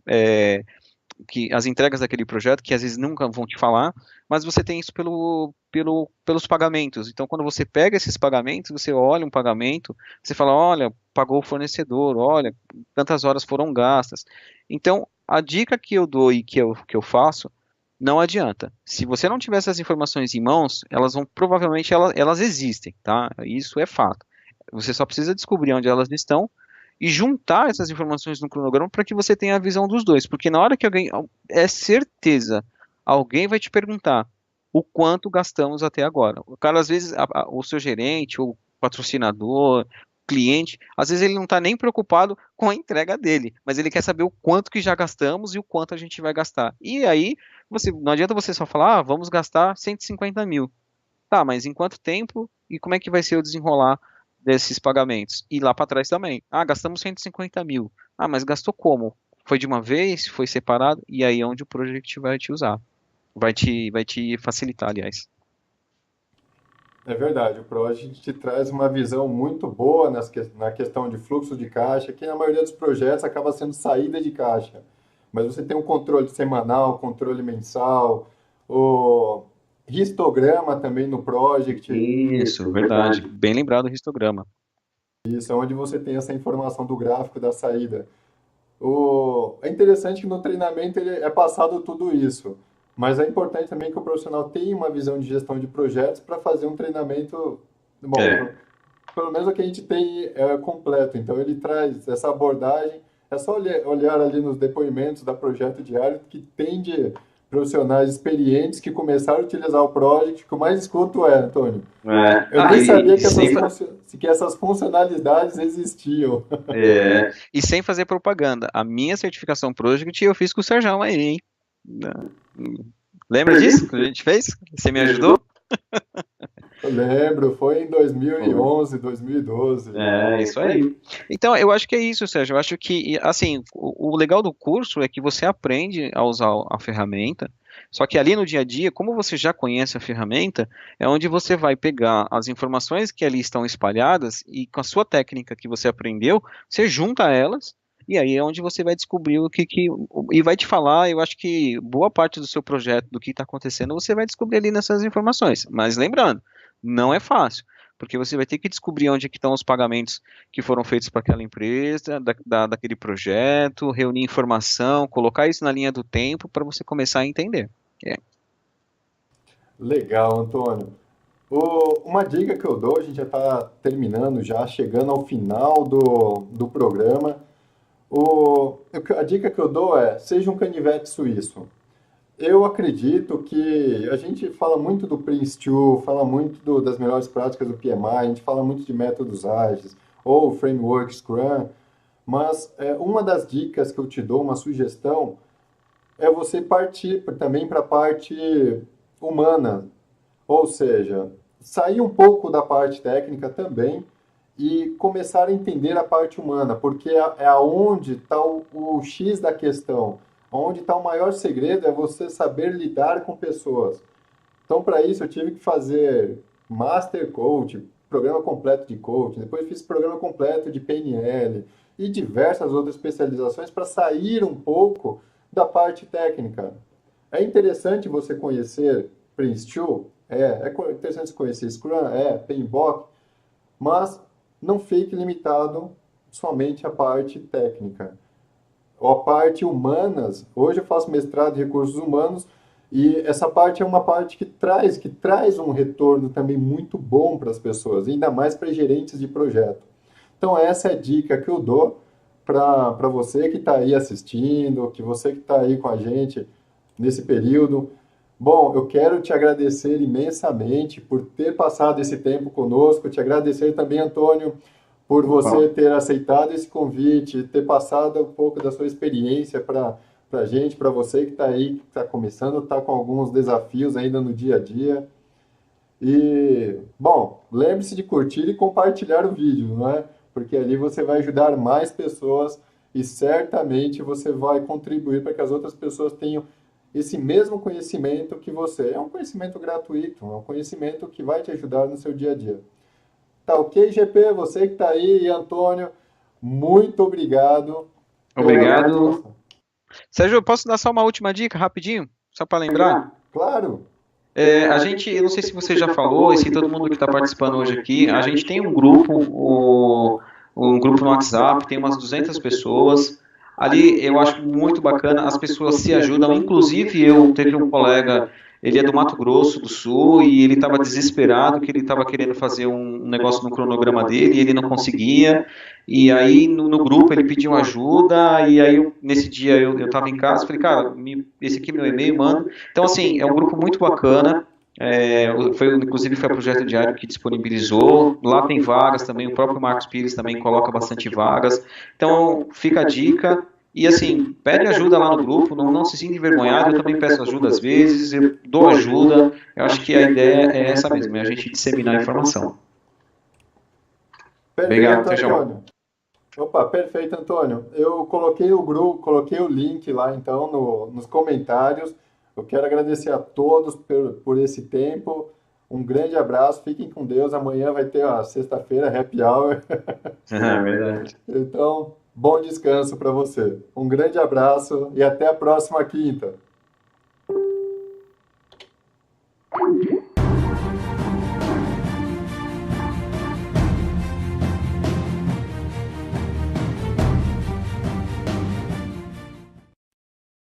as entregas daquele projeto, que às vezes nunca vão te falar, mas você tem isso pelos pagamentos. Então, quando você pega esses pagamentos, você olha um pagamento, você fala, olha, pagou o fornecedor, olha, tantas horas foram gastas. Então, a dica que eu dou e que eu faço, não adianta. Se você não tiver essas informações em mãos, elas vão, provavelmente, elas existem, tá? Isso é fato. Você só precisa descobrir onde elas estão e juntar essas informações no cronograma para que você tenha a visão dos dois. Porque na hora que alguém, é certeza, alguém vai te perguntar o quanto gastamos até agora. O cara, às vezes, o seu gerente, o patrocinador, cliente, às vezes ele não está nem preocupado com a entrega dele, mas ele quer saber o quanto que já gastamos e o quanto a gente vai gastar. E aí, não adianta você só falar, vamos gastar 150 mil. Tá, mas em quanto tempo e como é que vai ser o desenrolar desses pagamentos? E lá para trás também. Ah, gastamos 150 mil. Ah, mas gastou como? Foi de uma vez? Foi separado? E aí é onde o Project vai te usar. Vai te facilitar, aliás. É verdade, o Project te traz uma visão muito boa na questão de fluxo de caixa, que na maioria dos projetos acaba sendo saída de caixa. Mas você tem um controle semanal, controle mensal, o histograma também no Project. Isso, verdade. Bem lembrado o histograma. Isso é onde você tem essa informação do gráfico da saída. É interessante que no treinamento ele é passado tudo isso, mas é importante também que o profissional tenha uma visão de gestão de projetos para fazer um treinamento, bom, pelo menos o que a gente tem é completo. Então ele traz essa abordagem, é só olhar ali nos depoimentos da Projeto Diário que tem de profissionais experientes que começaram a utilizar o Project, que o mais escuto é, Antônio, eu nem sabia que que essas funcionalidades existiam. E sem fazer propaganda. A minha certificação Project eu fiz com o Serjão aí, hein? Lembra disso que a gente fez? Você me ajudou? Eu lembro, foi em 2011, 2012. É isso aí. Então, eu acho que é isso, Sérgio. Eu acho que, assim, o legal do curso é que você aprende a usar a ferramenta, só que ali no dia a dia, como você já conhece a ferramenta, é onde você vai pegar as informações que ali estão espalhadas e com a sua técnica que você aprendeu, você junta elas. E aí é onde você vai descobrir e vai te falar, eu acho que boa parte do seu projeto, do que está acontecendo, você vai descobrir ali nessas informações. Mas lembrando, não é fácil, porque você vai ter que descobrir onde é que estão os pagamentos que foram feitos para aquela empresa, daquele projeto, reunir informação, colocar isso na linha do tempo para você começar a entender. É. Legal, Antônio. Uma dica que eu dou, a gente já está terminando, já chegando ao final do programa. A dica que eu dou é, seja um canivete suíço. Eu acredito que a gente fala muito do Prince2, fala muito das melhores práticas do PMI, a gente fala muito de métodos ágeis ou framework Scrum, mas uma das dicas que eu te dou, uma sugestão, é você partir também para a parte humana, ou seja, sair um pouco da parte técnica também e começar a entender a parte humana, porque é aonde está o X da questão. Onde está o maior segredo é você saber lidar com pessoas. Então, para isso, eu tive que fazer Master Coach, programa completo de coaching, depois fiz programa completo de PNL, e diversas outras especializações para sair um pouco da parte técnica. É interessante você conhecer Prince2, interessante você conhecer Scrum, PMBOK, mas não fique limitado somente à parte técnica. A parte humanas, hoje eu faço mestrado em recursos humanos e essa parte é uma parte que traz um retorno também muito bom para as pessoas, ainda mais para gerentes de projeto. Então essa é a dica que eu dou para você que está aí assistindo, que você que está aí com a gente nesse período. Bom, eu quero te agradecer imensamente por ter passado esse tempo conosco, te agradecer também, Antônio, por você ter aceitado esse convite, ter passado um pouco da sua experiência para a gente, para você que está aí, que está começando, está com alguns desafios ainda no dia a dia. E, bom, lembre-se de curtir e compartilhar o vídeo, não é? Porque ali você vai ajudar mais pessoas e certamente você vai contribuir para que as outras pessoas tenham esse mesmo conhecimento que você. É um conhecimento gratuito, é um conhecimento que vai te ajudar no seu dia a dia. Tá ok, GP? Você que está aí, e Antônio, muito obrigado. Obrigado. Sérgio, eu posso dar só uma última dica rapidinho? Só para lembrar? Claro. A gente, eu não sei se você já falou, e se todo mundo que está participando hoje aqui, a gente tem um grupo no WhatsApp, tem umas 200 pessoas. Ali eu acho muito bacana, as pessoas se ajudam, inclusive eu teve um colega, ele é do Mato Grosso do Sul e ele estava desesperado, que ele estava querendo fazer um negócio no cronograma dele e ele não conseguia, e aí no grupo ele pediu ajuda, e aí nesse dia eu estava em casa, falei, cara, esse aqui é meu e-mail, manda. Então assim, é um grupo muito bacana, inclusive foi o Projeto Diário que disponibilizou, lá tem vagas também, o próprio Marcos Pires também coloca bastante vagas, então fica a dica, e assim, pede ajuda lá no grupo, não se sinta envergonhado, eu também peço ajuda às vezes, eu dou ajuda, eu acho que a ideia é essa mesmo, é a gente disseminar a informação. Perfeito, Obrigado, Sérgio. Antônio. Opa, perfeito, Antônio. Eu coloquei o grupo, coloquei o link lá então nos comentários. Eu quero agradecer a todos por esse tempo. Um grande abraço, fiquem com Deus. Amanhã vai ter a sexta-feira Happy Hour. É verdade. Então, bom descanso para você. Um grande abraço e até a próxima quinta.